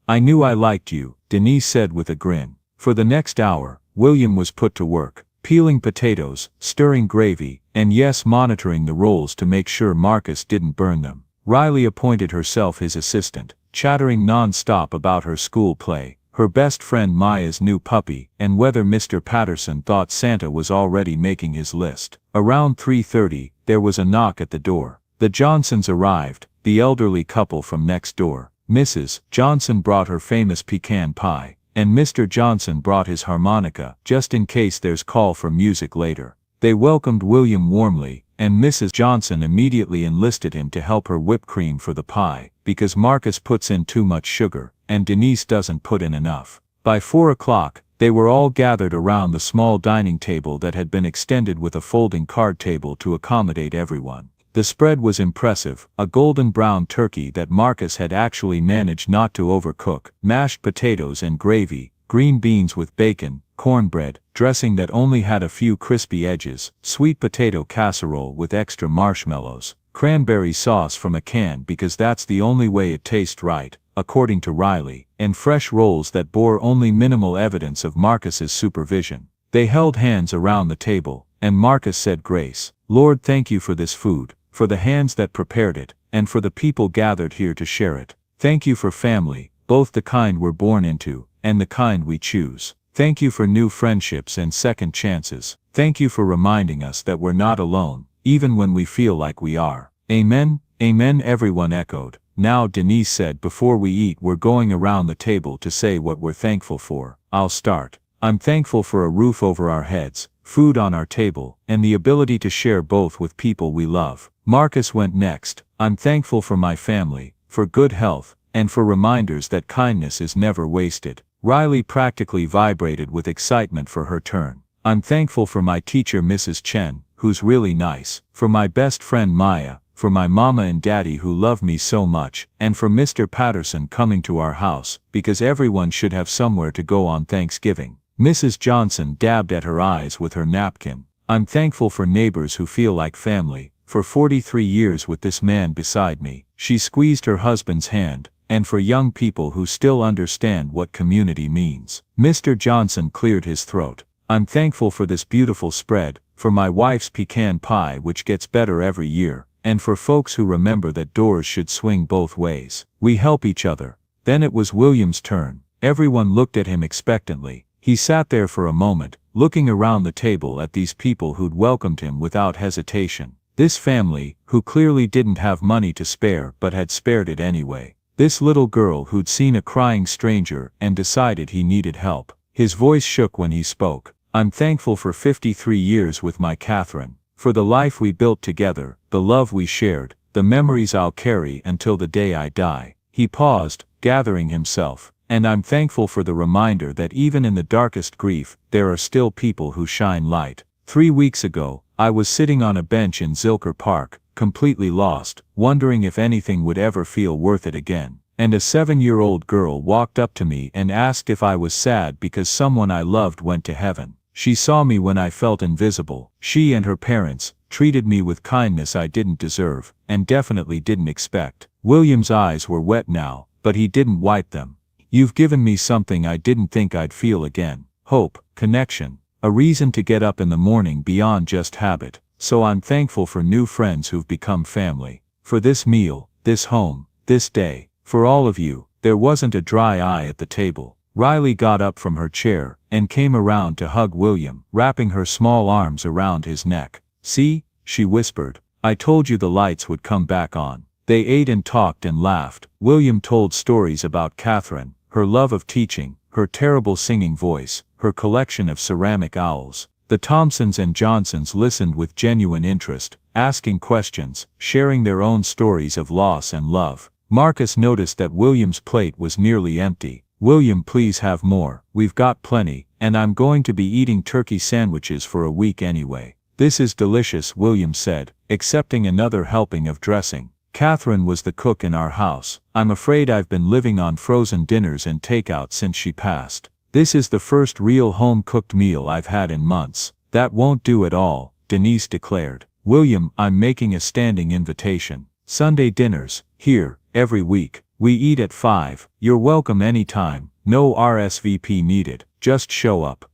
I knew I liked you, Denise said with a grin. For the next hour, William was put to work, peeling potatoes, stirring gravy, and yes, monitoring the rolls to make sure Marcus didn't burn them. Riley appointed herself his assistant, chattering non-stop about her school play, her best friend Maya's new puppy, and whether Mr. Patterson thought Santa was already making his list. Around 3:30, there was a knock at the door. The Johnsons arrived, the elderly couple from next door. Mrs. Johnson brought her famous pecan pie, and Mr. Johnson brought his harmonica, just in case there's call for music later. They welcomed William warmly, and Mrs. Johnson immediately enlisted him to help her whip cream for the pie, because Marcus puts in too much sugar, and Denise doesn't put in enough. By 4 o'clock, they were all gathered around the small dining table that had been extended with a folding card table to accommodate everyone. The spread was impressive, a golden brown turkey that Marcus had actually managed not to overcook, mashed potatoes and gravy, green beans with bacon, cornbread, dressing that only had a few crispy edges, sweet potato casserole with extra marshmallows, cranberry sauce from a can because that's the only way it tastes right, according to Riley, and fresh rolls that bore only minimal evidence of Marcus's supervision. They held hands around the table, and Marcus said grace. Lord, thank you for this food, for the hands that prepared it, and for the people gathered here to share it. Thank you for family, both the kind we're born into, and the kind we choose. Thank you for new friendships and second chances. Thank you for reminding us that we're not alone, even when we feel like we are. Amen, amen, everyone echoed. Now Denise said, before we eat we're going around the table to say what we're thankful for. I'll start. I'm thankful for a roof over our heads, food on our table, and the ability to share both with people we love. Marcus went next. I'm thankful for my family, for good health, and for reminders that kindness is never wasted. Riley practically vibrated with excitement for her turn. I'm thankful for my teacher Mrs. Chen, who's really nice, for my best friend Maya, for my mama and daddy who love me so much, and for Mr. Patterson coming to our house, because everyone should have somewhere to go on Thanksgiving. Mrs. Johnson dabbed at her eyes with her napkin. I'm thankful for neighbors who feel like family. For 43 years with this man beside me, she squeezed her husband's hand, and for young people who still understand what community means. Mr. Johnson cleared his throat. I'm thankful for this beautiful spread, for my wife's pecan pie which gets better every year, and for folks who remember that doors should swing both ways. We help each other. Then it was William's turn. Everyone looked at him expectantly. He sat there for a moment, looking around the table at these people who'd welcomed him without hesitation. This family, who clearly didn't have money to spare but had spared it anyway. This little girl who'd seen a crying stranger and decided he needed help. His voice shook when he spoke. I'm thankful for 53 years with my Catherine, for the life we built together, the love we shared, the memories I'll carry until the day I die. He paused, gathering himself, and I'm thankful for the reminder that even in the darkest grief, there are still people who shine light. 3 weeks ago, I was sitting on a bench in Zilker Park, completely lost, wondering if anything would ever feel worth it again. And a 7-year-old girl walked up to me and asked if I was sad because someone I loved went to heaven. She saw me when I felt invisible. She and her parents treated me with kindness I didn't deserve, and definitely didn't expect. William's eyes were wet now, but he didn't wipe them. You've given me something I didn't think I'd feel again. Hope, connection. A reason to get up in the morning beyond just habit, so I'm thankful for new friends who've become family. For this meal, this home, this day, for all of you. There wasn't a dry eye at the table. Riley got up from her chair, and came around to hug William, wrapping her small arms around his neck. See, she whispered, I told you the lights would come back on. They ate and talked and laughed. William told stories about Catherine, her love of teaching, her terrible singing voice, her collection of ceramic owls. The Thompsons and Johnsons listened with genuine interest, asking questions, sharing their own stories of loss and love. Marcus noticed that William's plate was nearly empty. William, please have more. We've got plenty, and I'm going to be eating turkey sandwiches for a week anyway. This is delicious, William said, accepting another helping of dressing. Catherine was the cook in our house. I'm afraid I've been living on frozen dinners and takeout since she passed. This is the first real home-cooked meal I've had in months. That won't do at all, Denise declared. William, I'm making a standing invitation. Sunday dinners, here, every week. We eat at 5. You're welcome anytime. No RSVP needed. Just show up.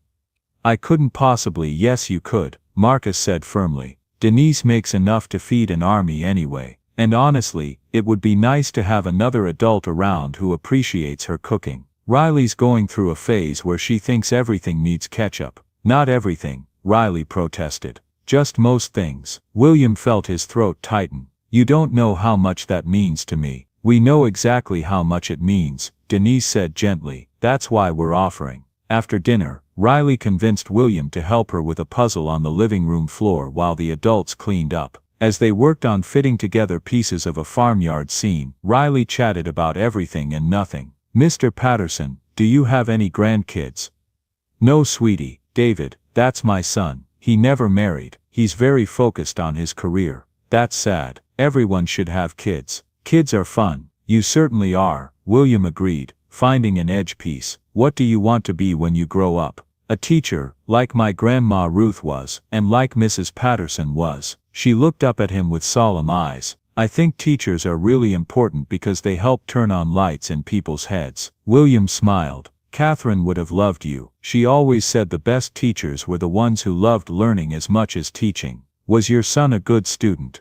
I couldn't possibly. Yes, you could, Marcus said firmly. Denise makes enough to feed an army anyway. And honestly, it would be nice to have another adult around who appreciates her cooking. Riley's going through a phase where she thinks everything needs ketchup. Not everything, Riley protested. Just most things. William felt his throat tighten. You don't know how much that means to me. We know exactly how much it means, Denise said gently. That's why we're offering. After dinner, Riley convinced William to help her with a puzzle on the living room floor while the adults cleaned up. As they worked on fitting together pieces of a farmyard scene, Riley chatted about everything and nothing. Mr. Patterson, do you have any grandkids? No, sweetie, David, that's my son. He never married. He's very focused on his career. That's sad. Everyone should have kids. Kids are fun. You certainly are, William agreed, finding an edge piece. What do you want to be when you grow up? A teacher, like my grandma Ruth was, and like Mrs. Patterson was. She looked up at him with solemn eyes. I think teachers are really important because they help turn on lights in people's heads. William smiled. Catherine would have loved you. She always said the best teachers were the ones who loved learning as much as teaching. Was your son a good student?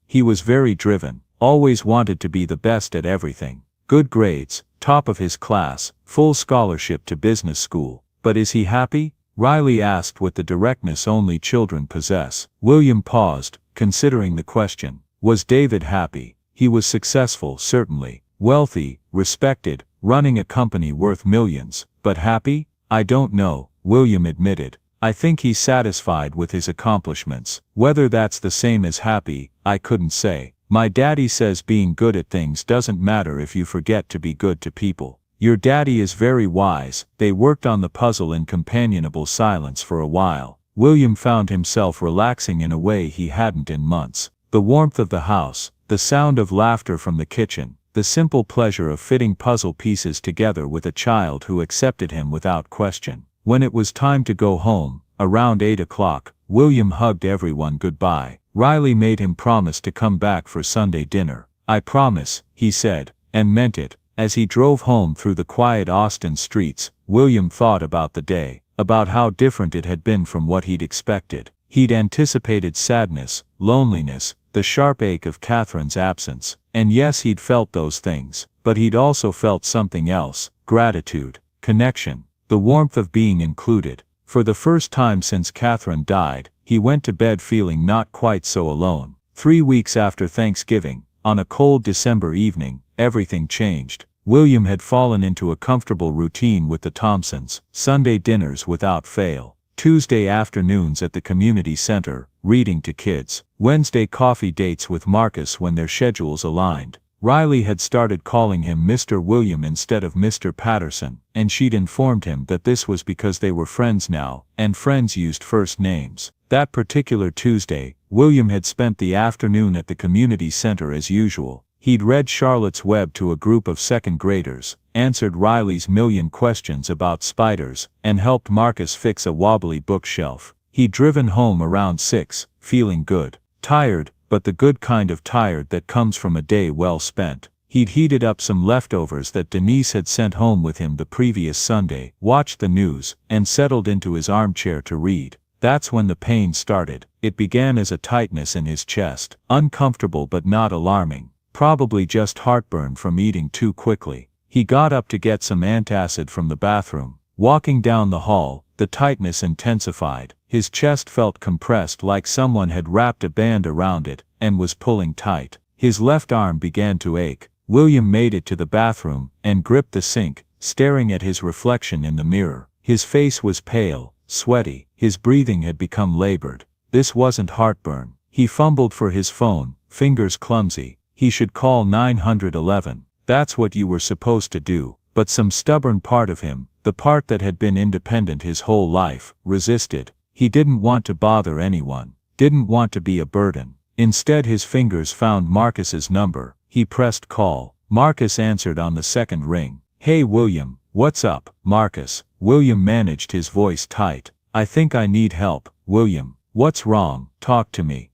He was very driven, always wanted to be the best at everything. Good grades, top of his class, full scholarship to business school. But is he happy? Riley asked with the directness only children possess. William paused, considering the question. Was David happy? He was successful, certainly. Wealthy, respected, running a company worth millions. But happy? I don't know, William admitted. I think he's satisfied with his accomplishments. Whether that's the same as happy, I couldn't say. My daddy says being good at things doesn't matter if you forget to be good to people. Your daddy is very wise. They worked on the puzzle in companionable silence for a while. William found himself relaxing in a way he hadn't in months. The warmth of the house, the sound of laughter from the kitchen, the simple pleasure of fitting puzzle pieces together with a child who accepted him without question. When it was time to go home, around 8 o'clock, William hugged everyone goodbye. Riley made him promise to come back for Sunday dinner. I promise, he said, and meant it. As he drove home through the quiet Austin streets, William thought about the day, about how different it had been from what he'd expected. He'd anticipated sadness, loneliness, the sharp ache of Catherine's absence, and yes, he'd felt those things, but he'd also felt something else, gratitude, connection, the warmth of being included. For the first time since Catherine died, he went to bed feeling not quite so alone. 3 weeks after Thanksgiving, on a cold December evening, everything changed. William had fallen into a comfortable routine with the Thompsons, Sunday dinners without fail, Tuesday afternoons at the community center, reading to kids, Wednesday coffee dates with Marcus when their schedules aligned. Riley had started calling him Mr. William instead of Mr. Patterson, and she'd informed him that this was because they were friends now, and friends used first names. That particular Tuesday, William had spent the afternoon at the community center as usual. He'd read Charlotte's Web to a group of second graders, answered Riley's million questions about spiders, and helped Marcus fix a wobbly bookshelf. He'd driven home around 6, feeling good. Tired, but the good kind of tired that comes from a day well spent. He'd heated up some leftovers that Denise had sent home with him the previous Sunday, watched the news, and settled into his armchair to read. That's when the pain started. It began as a tightness in his chest, uncomfortable but not alarming. Probably just heartburn from eating too quickly. He got up to get some antacid from the bathroom. Walking down the hall, the tightness intensified. His chest felt compressed like someone had wrapped a band around it, and was pulling tight. His left arm began to ache. William made it to the bathroom, and gripped the sink, staring at his reflection in the mirror. His face was pale, sweaty. His breathing had become labored. This wasn't heartburn. He fumbled for his phone, fingers clumsy. He should call 911. That's what you were supposed to do. But some stubborn part of him, the part that had been independent his whole life, resisted. He didn't want to bother anyone. Didn't want to be a burden. Instead his fingers found Marcus's number. He pressed call. Marcus answered on the second ring. Hey William, What's up, Marcus? William managed his voice tight. I think I need help, William. What's wrong? Talk to me.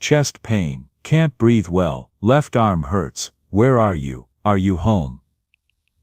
Chest pain. Can't breathe well. Left arm hurts. Where are you? Are you home?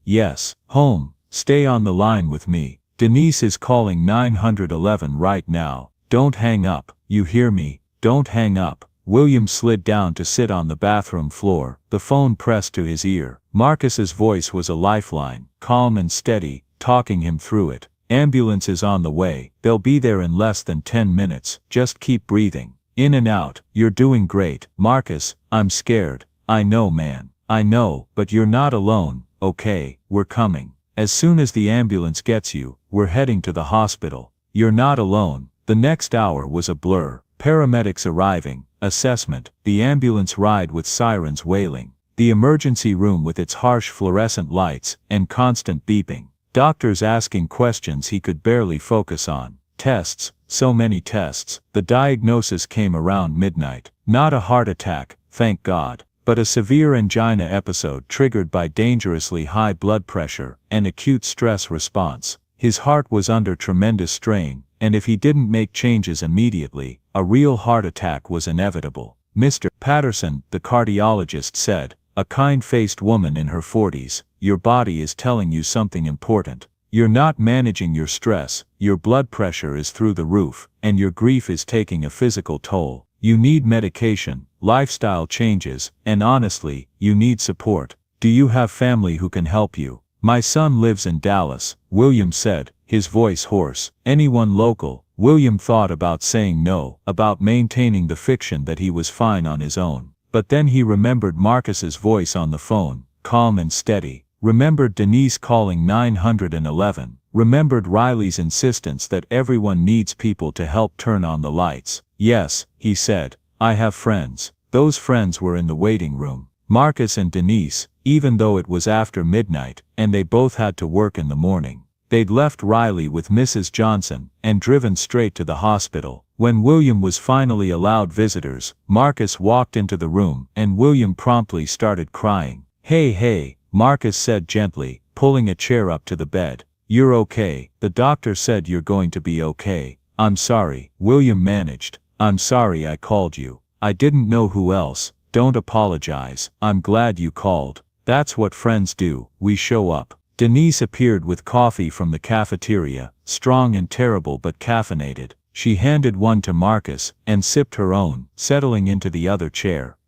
Yes, home. Stay on the line with me. Denise is calling 911 right now. Don't hang up. You hear me? Don't hang up. William slid down to sit on the bathroom floor, the phone pressed to his ear. Marcus's voice was a lifeline, calm and steady, talking him through it. Ambulance is on the way. They'll be there in less than 10 minutes. Just keep breathing. In and out. You're doing great. Marcus, I'm scared. I know, man. I know, but you're not alone, okay? We're coming. As soon as the ambulance gets you, we're heading to the hospital. You're not alone. The next hour was a blur. Paramedics arriving, assessment, the ambulance ride with sirens wailing, the emergency room with its harsh fluorescent lights and constant beeping, doctors asking questions he could barely focus on, tests, so many tests. The diagnosis came around midnight. Not a heart attack, thank God, but a severe angina episode triggered by dangerously high blood pressure and acute stress response. His heart was under tremendous strain, and if he didn't make changes immediately, a real heart attack was inevitable. Mr. Patterson, the cardiologist said, a kind-faced woman in her 40s, your body is telling you something important. You're not managing your stress, your blood pressure is through the roof, and your grief is taking a physical toll. You need medication, lifestyle changes, and honestly, you need support. Do you have family who can help you? My son lives in Dallas, William said, his voice hoarse. Anyone local? William thought about saying no, about maintaining the fiction that he was fine on his own. But then he remembered Marcus's voice on the phone, calm and steady. Remembered Denise calling 911. Remembered Riley's insistence that everyone needs people to help turn on the lights. Yes, he said, I have friends. Those friends were in the waiting room. Marcus and Denise, even though it was after midnight, and they both had to work in the morning. They'd left Riley with Mrs. Johnson, and driven straight to the hospital. When William was finally allowed visitors, Marcus walked into the room, and William promptly started crying. Hey, Marcus said gently, pulling a chair up to the bed. You're okay. The doctor said you're going to be okay. I'm sorry, William managed. I'm sorry I called you. I didn't know who else. Don't apologize. I'm glad you called. That's what friends do. We show up. Denise appeared with coffee from the cafeteria, strong and terrible but caffeinated. She handed one to Marcus, and sipped her own, settling into the other chair.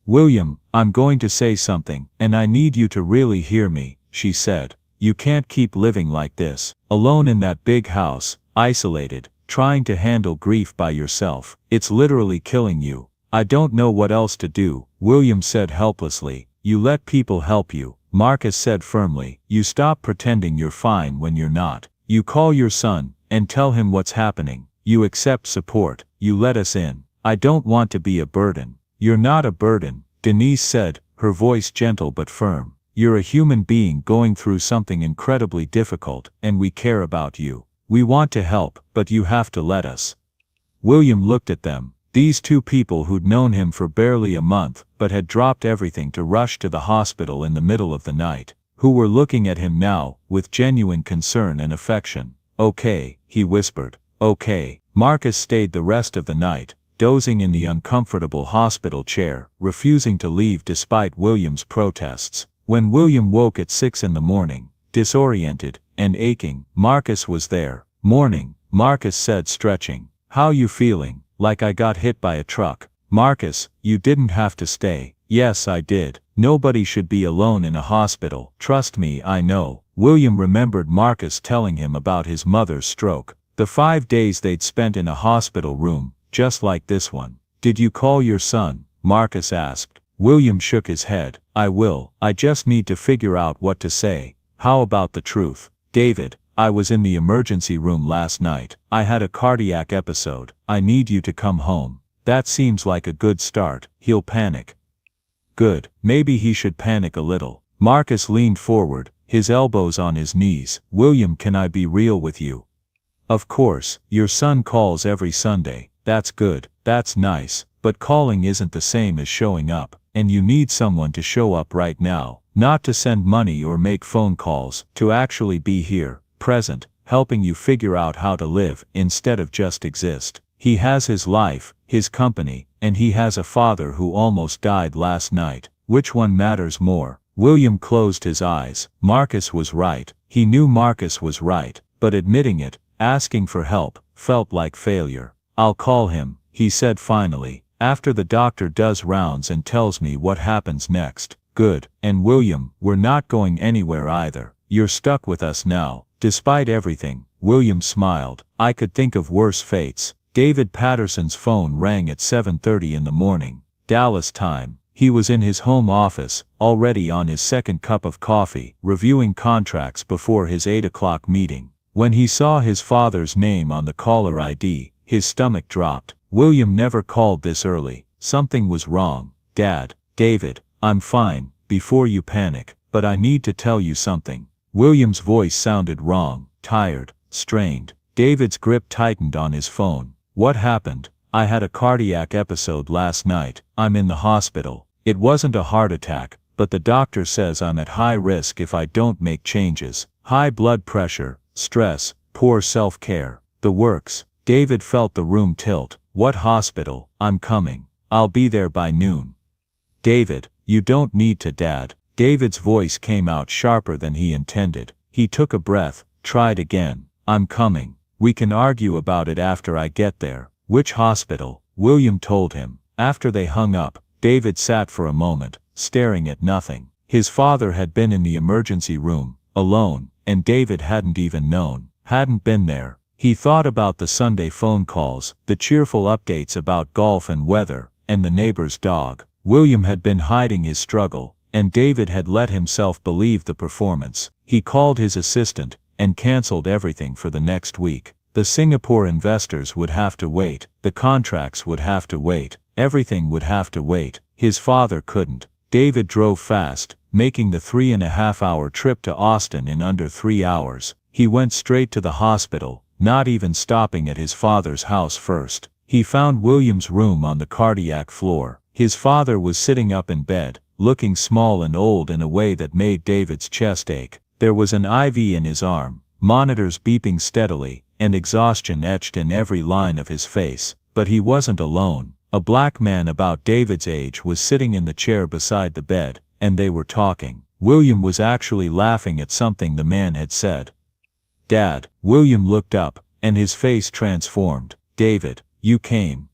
William, I'm going to say something, and I need you to really hear me, she said. You can't keep living like this, alone in that big house, isolated, trying to handle grief by yourself. It's literally killing you. I don't know what else to do, William said helplessly. You let people help you, Marcus said firmly. You stop pretending you're fine when you're not. You call your son, and tell him what's happening. You accept support. You let us in. I don't want to be a burden. You're not a burden, Denise said, her voice gentle but firm. You're a human being going through something incredibly difficult, and we care about you. We want to help, but you have to let us. William looked at them. These two people who'd known him for barely a month, but had dropped everything to rush to the hospital in the middle of the night, who were looking at him now, with genuine concern and affection. Okay, he whispered. Okay. Marcus stayed the rest of the night, dozing in the uncomfortable hospital chair, refusing to leave despite William's protests. When William woke at 6 in the morning, disoriented and aching, Marcus was there. Morning, Marcus said, stretching. How you feeling? Like I got hit by a truck. Marcus, you didn't have to stay. Yes, I did. Nobody should be alone in a hospital. Trust me, I know. William remembered Marcus telling him about his mother's stroke. The 5 days they'd spent in a hospital room, just like this one. Did you call your son? Marcus asked. William shook his head. I will. I just need to figure out what to say. How about the truth? David, I was in the emergency room last night. I had a cardiac episode. I need you to come home. That seems like a good start. He'll panic. Good. Maybe he should panic a little. Marcus leaned forward, his elbows on his knees. William, can I be real with you? Of course, your son calls every Sunday. That's good. That's nice. But calling isn't the same as showing up. and you need someone to show up right now, not to send money or make phone calls, to actually be here, present, helping you figure out how to live instead of just exist. He has his life, his company, and he has a father who almost died last night. Which one matters more? William closed his eyes. Marcus was right. He knew Marcus was right, but admitting it, asking for help, felt like failure. I'll call him, he said finally, after the doctor does rounds and tells me what happens next. Good. And William, we're not going anywhere either. You're stuck with us now. Despite everything, William smiled. I could think of worse fates. David Patterson's phone rang at 7:30 in the morning, Dallas time. He was in his home office, already on his second cup of coffee, reviewing contracts before his 8 o'clock meeting. When he saw his father's name on the caller ID, his stomach dropped. William never called this early. Something was wrong. Dad. David, I'm fine, before you panic, but I need to tell you something. William's voice sounded wrong, tired, strained. David's grip tightened on his phone. What happened? I had a cardiac episode last night. I'm in the hospital. It wasn't a heart attack, but the doctor says I'm at high risk if I don't make changes. High blood pressure, stress, poor self-care, the works. David felt the room tilt. What hospital? I'm coming. I'll be there by noon. David, you don't need to, Dad. David's voice came out sharper than he intended. He took a breath, tried again. I'm coming. We can argue about it after I get there. Which hospital? William told him. After they hung up, David sat for a moment, staring at nothing. His father had been in the emergency room, alone, and David hadn't even known, hadn't been there. He thought about the Sunday phone calls, the cheerful updates about golf and weather, and the neighbor's dog. William had been hiding his struggle, and David had let himself believe the performance. He called his assistant, and cancelled everything for the next week. The Singapore investors would have to wait, the contracts would have to wait, everything would have to wait. His father couldn't. David drove fast, making the 3.5-hour trip to Austin in under 3 hours. He went straight to the hospital, not even stopping at his father's house first. He found William's room on the cardiac floor. His father was sitting up in bed, looking small and old in a way that made David's chest ache. There was an IV in his arm, monitors beeping steadily, and exhaustion etched in every line of his face. But he wasn't alone. A black man about David's age was sitting in the chair beside the bed, and they were talking. William was actually laughing at something the man had said. Dad. William looked up, and his face transformed. David, you came.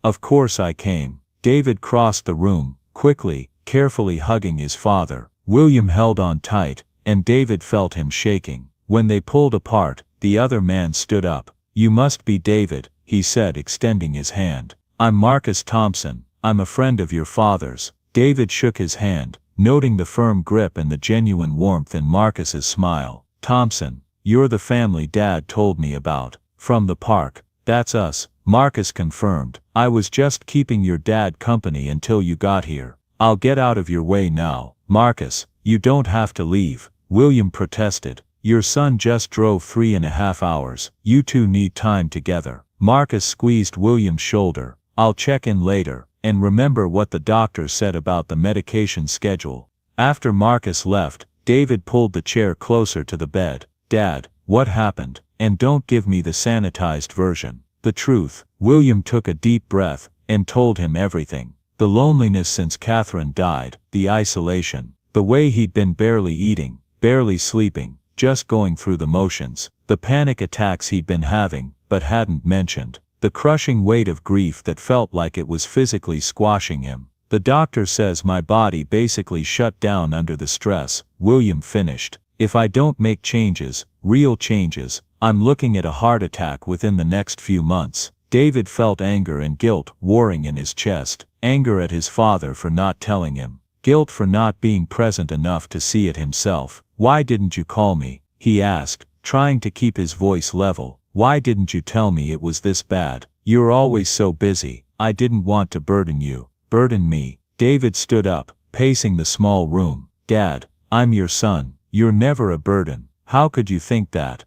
Of course I came. David crossed the room, quickly, carefully hugging his father. William held on tight, and David felt him shaking. When they pulled apart, the other man stood up. You must be David, he said, extending his hand. I'm Marcus Thompson. I'm a friend of your father's. David shook his hand, noting the firm grip and the genuine warmth in Marcus's smile. Thompson, you're the family Dad told me about. From the park. That's us, Marcus confirmed. I was just keeping your dad company until you got here. I'll get out of your way now. Marcus, you don't have to leave, William protested. Your son just drove 3.5 hours. You two need time together. Marcus squeezed William's shoulder. I'll check in later, and remember what the doctor said about the medication schedule. After Marcus left, David pulled the chair closer to the bed. Dad, what happened? And don't give me the sanitized version. The truth. William took a deep breath, and told him everything. The loneliness since Catherine died, the isolation, the way he'd been barely eating, barely sleeping, just going through the motions, the panic attacks he'd been having, but hadn't mentioned, the crushing weight of grief that felt like it was physically squashing him. The doctor says my body basically shut down under the stress, William finished. If I don't make changes, real changes, I'm looking at a heart attack within the next few months. David felt anger and guilt warring in his chest. Anger at his father for not telling him. Guilt for not being present enough to see it himself. Why didn't you call me? He asked, trying to keep his voice level. Why didn't you tell me it was this bad? You're always so busy. I didn't want to burden you. Burden me. David stood up, pacing the small room. Dad, I'm your son. You're never a burden. How could you think that?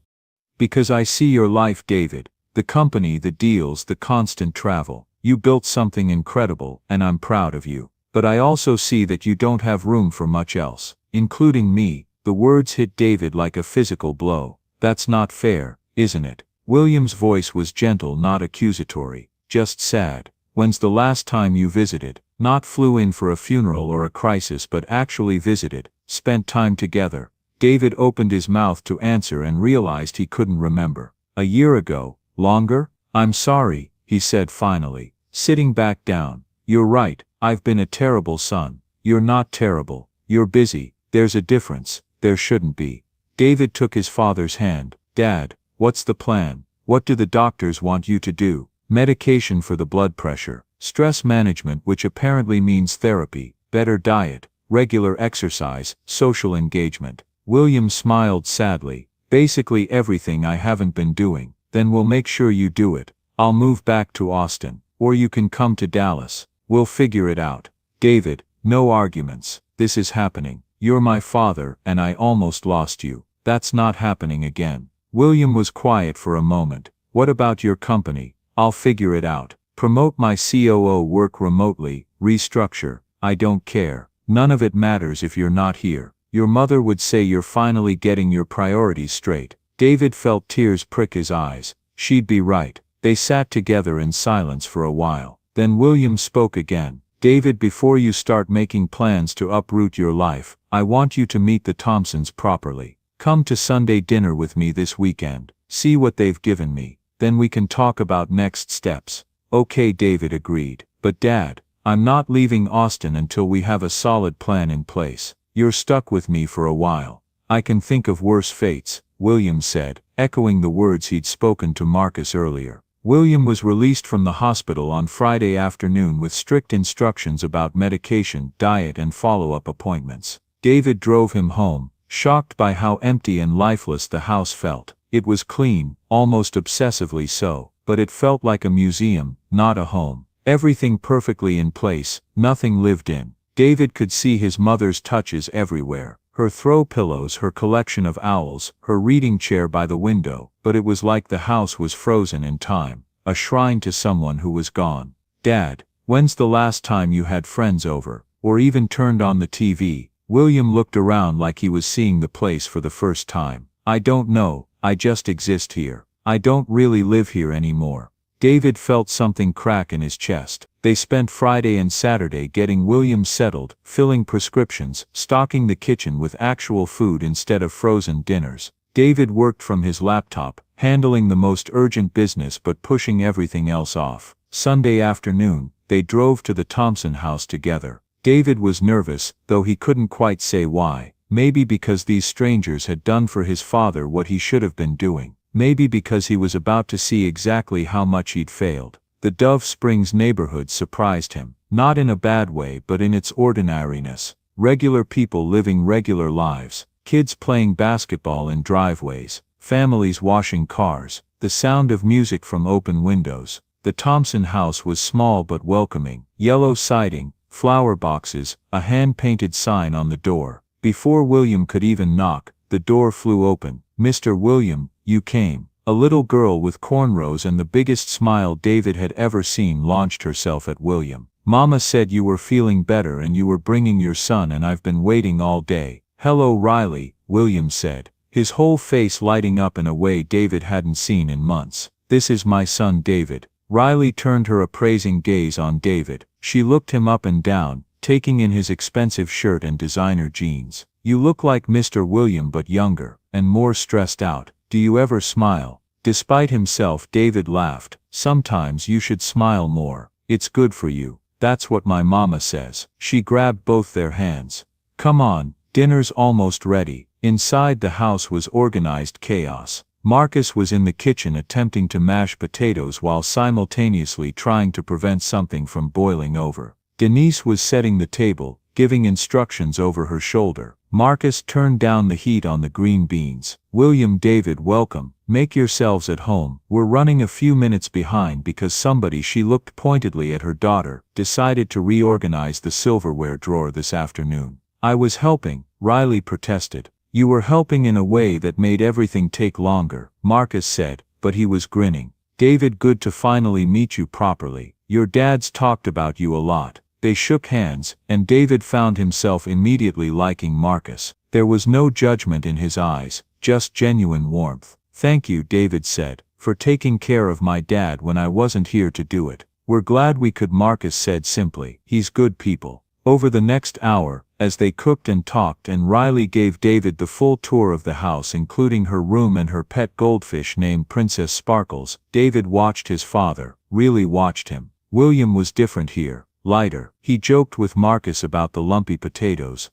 Because I see your life, David. The company, the deals, the constant travel. You built something incredible, and I'm proud of you. But I also see that you don't have room for much else, including me. The words hit David like a physical blow. That's not fair, isn't it? William's voice was gentle, not accusatory, just sad. When's the last time you visited? Not flew in for a funeral or a crisis, but actually visited, spent time together. David opened his mouth to answer and realized he couldn't remember. A year ago? Longer? I'm sorry, he said finally, sitting back down. You're right, I've been a terrible son. You're not terrible. You're busy. There's a difference. There shouldn't be. David took his father's hand. Dad, what's the plan? What do the doctors want you to do? Medication for the blood pressure, stress management, which apparently means therapy, better diet, regular exercise, social engagement. William smiled sadly. Basically everything I haven't been doing. Then we'll make sure you do it. I'll move back to Austin, or you can come to Dallas. We'll figure it out. David, no arguments. This is happening. You're my father, and I almost lost you. That's not happening again. William was quiet for a moment. What about your company? I'll figure it out. Promote my COO, work remotely, restructure. I don't care. None of it matters if you're not here. Your mother would say you're finally getting your priorities straight. David felt tears prick his eyes. She'd be right. They sat together in silence for a while. Then William spoke again. David, before you start making plans to uproot your life, I want you to meet the Thompsons properly. Come to Sunday dinner with me this weekend. See what they've given me. Then we can talk about next steps. Okay, David agreed. But Dad, I'm not leaving Austin until we have a solid plan in place. You're stuck with me for a while. I can think of worse fates, William said, echoing the words he'd spoken to Marcus earlier. William was released from the hospital on Friday afternoon with strict instructions about medication, diet, and follow-up appointments. David drove him home, shocked by how empty and lifeless the house felt. It was clean, almost obsessively so, but it felt like a museum, not a home. Everything perfectly in place, nothing lived in. David could see his mother's touches everywhere. Her throw pillows, her collection of owls, her reading chair by the window, but it was like the house was frozen in time, a shrine to someone who was gone. Dad, when's the last time you had friends over, or even turned on the TV? William looked around like he was seeing the place for the first time. I don't know, I just exist here. I don't really live here anymore. David felt something crack in his chest. They spent Friday and Saturday getting William settled, filling prescriptions, stocking the kitchen with actual food instead of frozen dinners. David worked from his laptop, handling the most urgent business but pushing everything else off. Sunday afternoon, they drove to the Thompson house together. David was nervous, though he couldn't quite say why. Maybe because these strangers had done for his father what he should have been doing. Maybe because he was about to see exactly how much he'd failed. The Dove Springs neighborhood surprised him, not in a bad way but in its ordinariness. Regular people living regular lives, kids playing basketball in driveways, families washing cars, the sound of music from open windows. The Thompson house was small but welcoming, yellow siding, flower boxes, a hand-painted sign on the door. Before William could even knock, the door flew open. Mr. William, you came. A little girl with cornrows and the biggest smile David had ever seen launched herself at William. Mama said you were feeling better and you were bringing your son, and I've been waiting all day. Hello, Riley, William said, his whole face lighting up in a way David hadn't seen in months. This is my son David. Riley turned her appraising gaze on David. She looked him up and down, taking in his expensive shirt and designer jeans. You look like Mr. William but younger, and more stressed out. Do you ever smile? Despite himself, David laughed. Sometimes you should smile more. It's good for you. That's what my mama says. She grabbed both their hands. Come on, dinner's almost ready. Inside the house was organized chaos. Marcus was in the kitchen attempting to mash potatoes while simultaneously trying to prevent something from boiling over. Denise was setting the table, giving instructions over her shoulder. Marcus turned down the heat on the green beans. William, David, welcome. Make yourselves at home. We're running a few minutes behind because somebody, she looked pointedly at her daughter, decided to reorganize the silverware drawer this afternoon. I was helping, Riley protested. You were helping in a way that made everything take longer, Marcus said, but he was grinning. David, good to finally meet you properly. Your dad's talked about you a lot. They shook hands, and David found himself immediately liking Marcus. There was no judgment in his eyes, just genuine warmth. "Thank you," David said, "for taking care of my dad when I wasn't here to do it." "We're glad we could," Marcus said simply. "He's good people." Over the next hour, as they cooked and talked and Riley gave David the full tour of the house including her room and her pet goldfish named Princess Sparkles, David watched his father, really watched him. William was different here, lighter. He joked with Marcus about the lumpy potatoes.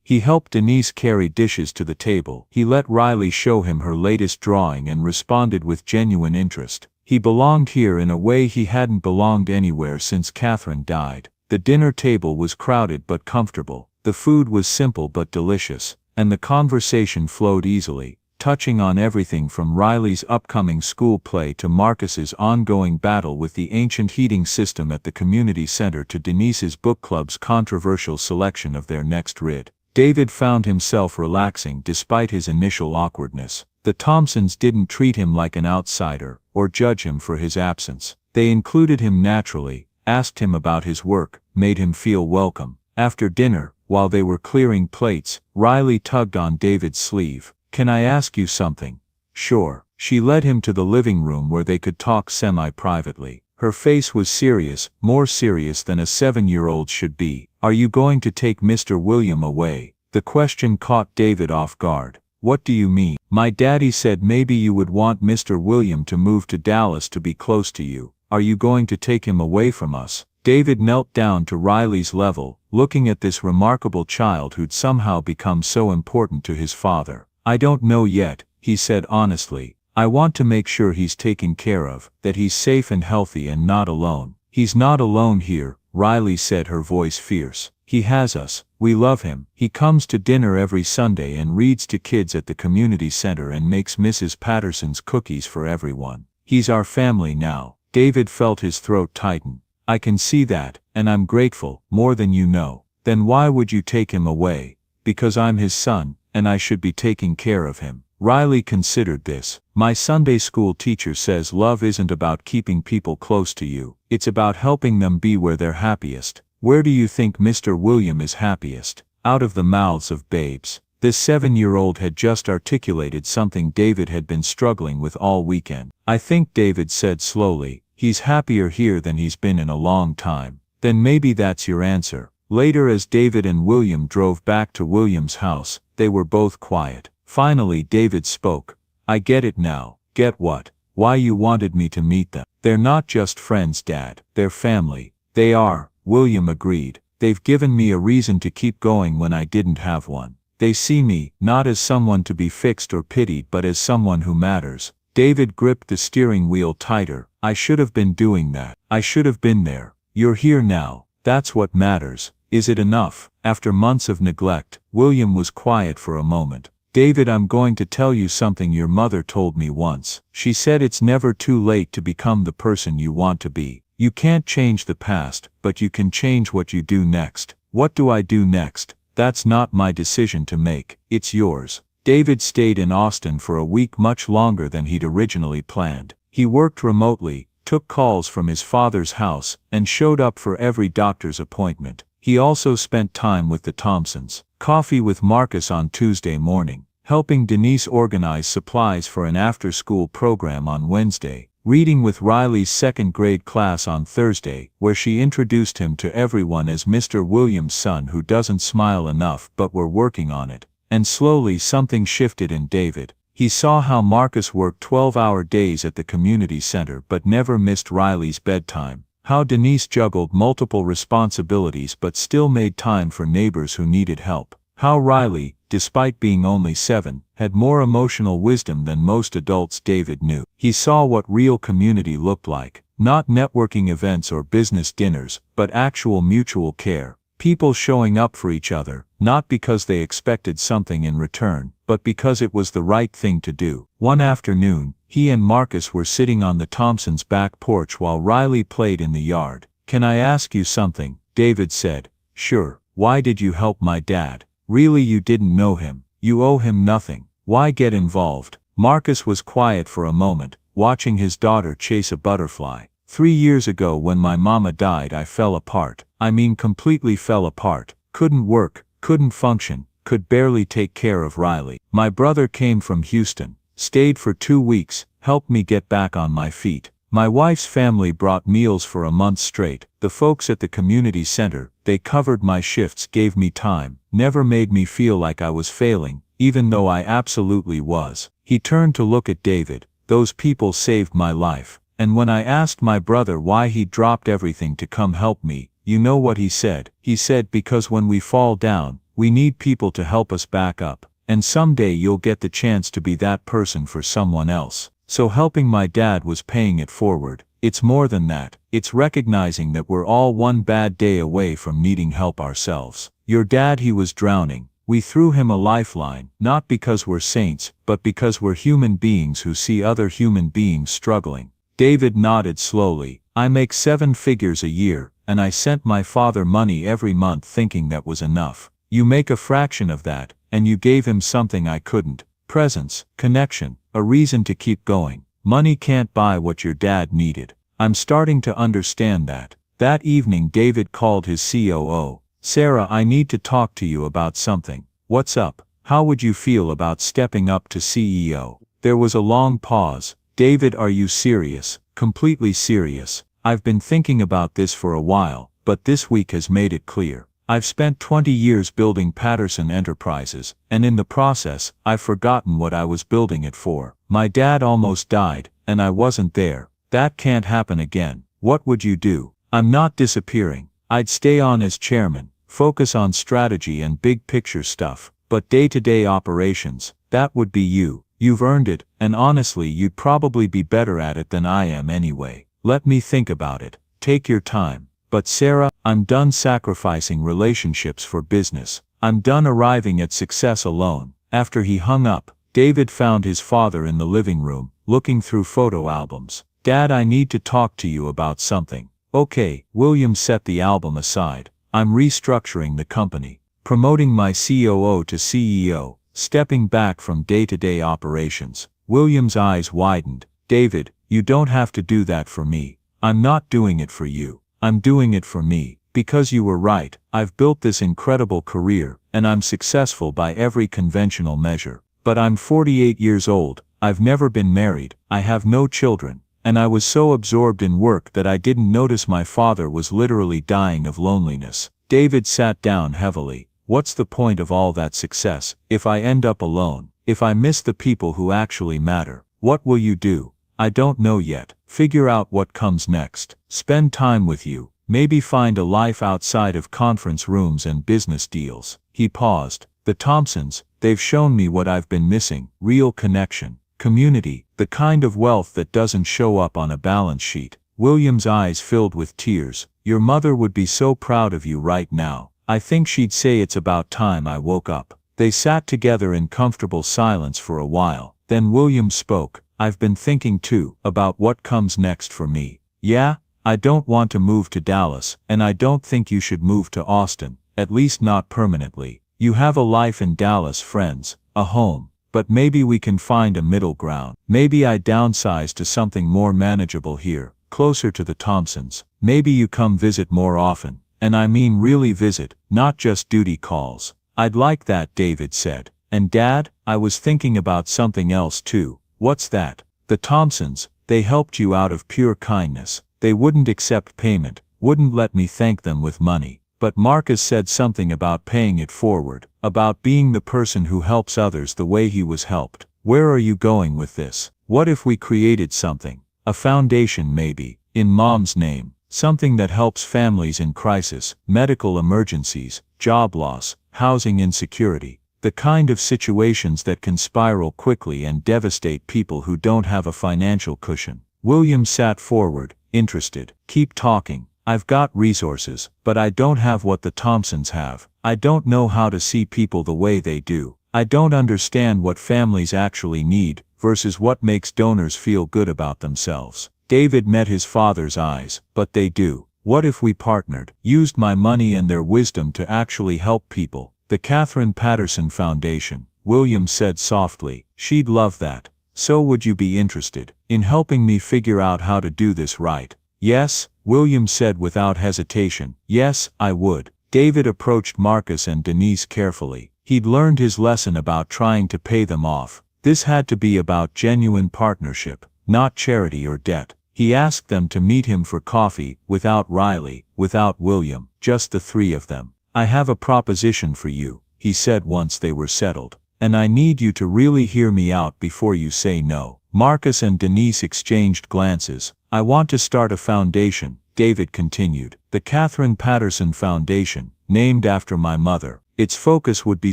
He helped Denise carry dishes to the table. He let Riley show him her latest drawing and responded with genuine interest. He belonged here in a way he hadn't belonged anywhere since Catherine died. The dinner table was crowded but comfortable. The food was simple but delicious, and the conversation flowed easily, touching on everything from Riley's upcoming school play to Marcus's ongoing battle with the ancient heating system at the community center to Denise's book club's controversial selection of their next read. David found himself relaxing despite his initial awkwardness. The Thompsons didn't treat him like an outsider, or judge him for his absence. They included him naturally, asked him about his work, made him feel welcome. After dinner, while they were clearing plates, Riley tugged on David's sleeve. "Can I ask you something?" "Sure." She led him to the living room where they could talk semi-privately. Her face was serious, more serious than a 7-year-old should be. "Are you going to take Mr. William away?" The question caught David off guard. "What do you mean?" "My daddy said maybe you would want Mr. William to move to Dallas to be close to you. Are you going to take him away from us?" David knelt down to Riley's level, looking at this remarkable child who'd somehow become so important to his father. "I don't know yet," he said honestly. "I want to make sure he's taken care of, that he's safe and healthy and not alone." "He's not alone here," Riley said, her voice fierce. "He has us. We love him. He comes to dinner every Sunday and reads to kids at the community center and makes Mrs. Patterson's cookies for everyone. He's our family now." David felt his throat tighten. "I can see that, and I'm grateful, more than you know." "Then why would you take him away?" "Because I'm his son, and I should be taking care of him." Riley considered this. "My Sunday school teacher says love isn't about keeping people close to you. It's about helping them be where they're happiest." "Where do you think Mr. William is happiest?" "Out of the mouths of babes." This 7-year-old had just articulated something David had been struggling with all weekend. "I think," David said slowly, "he's happier here than he's been in a long time." "Then maybe that's your answer." Later, as David and William drove back to William's house, they were both quiet. Finally David spoke. "I get it now." "Get what?" "Why you wanted me to meet them." "They're not just friends, Dad. They're family." "They are," William agreed. "They've given me a reason to keep going when I didn't have one. They see me, not as someone to be fixed or pitied but as someone who matters." David gripped the steering wheel tighter. "I should have been doing that. I should have been there. You're here now. That's what matters. Is it enough?" After months of neglect, William was quiet for a moment. "David, I'm going to tell you something your mother told me once. She said it's never too late to become the person you want to be. You can't change the past, but you can change what you do next." "What do I do next?" "That's not my decision to make. It's yours." David stayed in Austin for a week, much longer than he'd originally planned. He worked remotely, took calls from his father's house, and showed up for every doctor's appointment. He also spent time with the Thompsons. Coffee with Marcus on Tuesday morning, helping Denise organize supplies for an after-school program on Wednesday, reading with Riley's second-grade class on Thursday, where she introduced him to everyone as Mr. Williams' son who doesn't smile enough, but we're working on it. And slowly something shifted in David. He saw how Marcus worked 12-hour days at the community center but never missed Riley's bedtime. How Denise juggled multiple responsibilities but still made time for neighbors who needed help. How Riley, despite being only 7, had more emotional wisdom than most adults David knew. He saw what real community looked like. Not networking events or business dinners, but actual mutual care. People showing up for each other, not because they expected something in return, but because it was the right thing to do. One afternoon, he and Marcus were sitting on the Thompsons' back porch while Riley played in the yard. "Can I ask you something?" David said. "Sure." "Why did you help my dad?" "Really, you didn't know him. You owe him nothing. Why get involved?" Marcus was quiet for a moment, watching his daughter chase a butterfly. 3 years ago when my mama died I fell apart. I mean completely fell apart. Couldn't work, couldn't function, could barely take care of Riley. My brother came from Houston, stayed for 2 weeks, helped me get back on my feet. My wife's family brought meals for a month straight. The folks at the community center, they covered my shifts, gave me time, never made me feel like I was failing, even though I absolutely was. He turned to look at David. Those people saved my life. And when I asked my brother why he dropped everything to come help me, you know what he said? He said, because when we fall down, we need people to help us back up. And someday you'll get the chance to be that person for someone else. So helping my dad was paying it forward. It's more than that. It's recognizing that we're all one bad day away from needing help ourselves. Your dad, he was drowning. We threw him a lifeline, not because we're saints, but because we're human beings who see other human beings struggling. David nodded slowly. I make 7 figures a year, and I sent my father money every month thinking that was enough. You make a fraction of that, and you gave him something I couldn't. Presence, connection, a reason to keep going. Money can't buy what your dad needed. I'm starting to understand that. That evening David called his COO. Sarah, I need to talk to you about something. What's up? How would you feel about stepping up to CEO? There was a long pause. David, are you serious? Completely serious. I've been thinking about this for a while, but this week has made it clear. I've spent 20 years building Patterson Enterprises, and in the process, I've forgotten what I was building it for. My dad almost died, and I wasn't there. That can't happen again. What would you do? I'm not disappearing. I'd stay on as chairman, focus on strategy and big picture stuff, but day-to-day operations, that would be you. You've earned it, and honestly you'd probably be better at it than I am anyway. Let me think about it. Take your time. But Sarah, I'm done sacrificing relationships for business. I'm done arriving at success alone. After he hung up, David found his father in the living room, looking through photo albums. Dad, I need to talk to you about something. Okay, William set the album aside. I'm restructuring the company, promoting my COO to CEO, stepping back from day-to-day operations. William's eyes widened. David, you don't have to do that for me. I'm not doing it for you. I'm doing it for me, because you were right. I've built this incredible career, and I'm successful by every conventional measure. But I'm 48 years old, I've never been married, I have no children, and I was so absorbed in work that I didn't notice my father was literally dying of loneliness. David sat down heavily. What's the point of all that success, if I end up alone, if I miss the people who actually matter? What will you do? I don't know yet. Figure out what comes next. Spend time with you. Maybe find a life outside of conference rooms and business deals. He paused. The Thompsons, they've shown me what I've been missing. Real connection. Community. The kind of wealth that doesn't show up on a balance sheet. William's eyes filled with tears. Your mother would be so proud of you right now. I think she'd say it's about time I woke up. They sat together in comfortable silence for a while. Then William spoke. I've been thinking too, about what comes next for me. Yeah, I don't want to move to Dallas, and I don't think you should move to Austin, at least not permanently. You have a life in Dallas, friends, a home, but maybe we can find a middle ground. Maybe I downsize to something more manageable here, closer to the Thompsons. Maybe you come visit more often, and I mean really visit, not just duty calls. I'd like that, David said. And Dad, I was thinking about something else too. What's that? The Thompsons, they helped you out of pure kindness. They wouldn't accept payment, wouldn't let me thank them with money. But Marcus said something about paying it forward, about being the person who helps others the way he was helped. Where are you going with this? What if we created something? A foundation maybe, in Mom's name. Something that helps families in crisis, medical emergencies, job loss, housing insecurity. The kind of situations that can spiral quickly and devastate people who don't have a financial cushion. William sat forward, interested. Keep talking. I've got resources, but I don't have what the Thompsons have. I don't know how to see people the way they do. I don't understand what families actually need, versus what makes donors feel good about themselves. David met his father's eyes. But they do. What if we partnered, used my money and their wisdom to actually help people? The Catherine Patterson Foundation, William said softly. She'd love that. So would you be interested in helping me figure out how to do this right? Yes, William said without hesitation. Yes, I would. David approached Marcus and Denise carefully. He'd learned his lesson about trying to pay them off. This had to be about genuine partnership, not charity or debt. He asked them to meet him for coffee, without Riley, without William, just the three of them. I have a proposition for you, he said once they were settled. And I need you to really hear me out before you say no. Marcus and Denise exchanged glances. I want to start a foundation, David continued. The Catherine Patterson Foundation, named after my mother. Its focus would be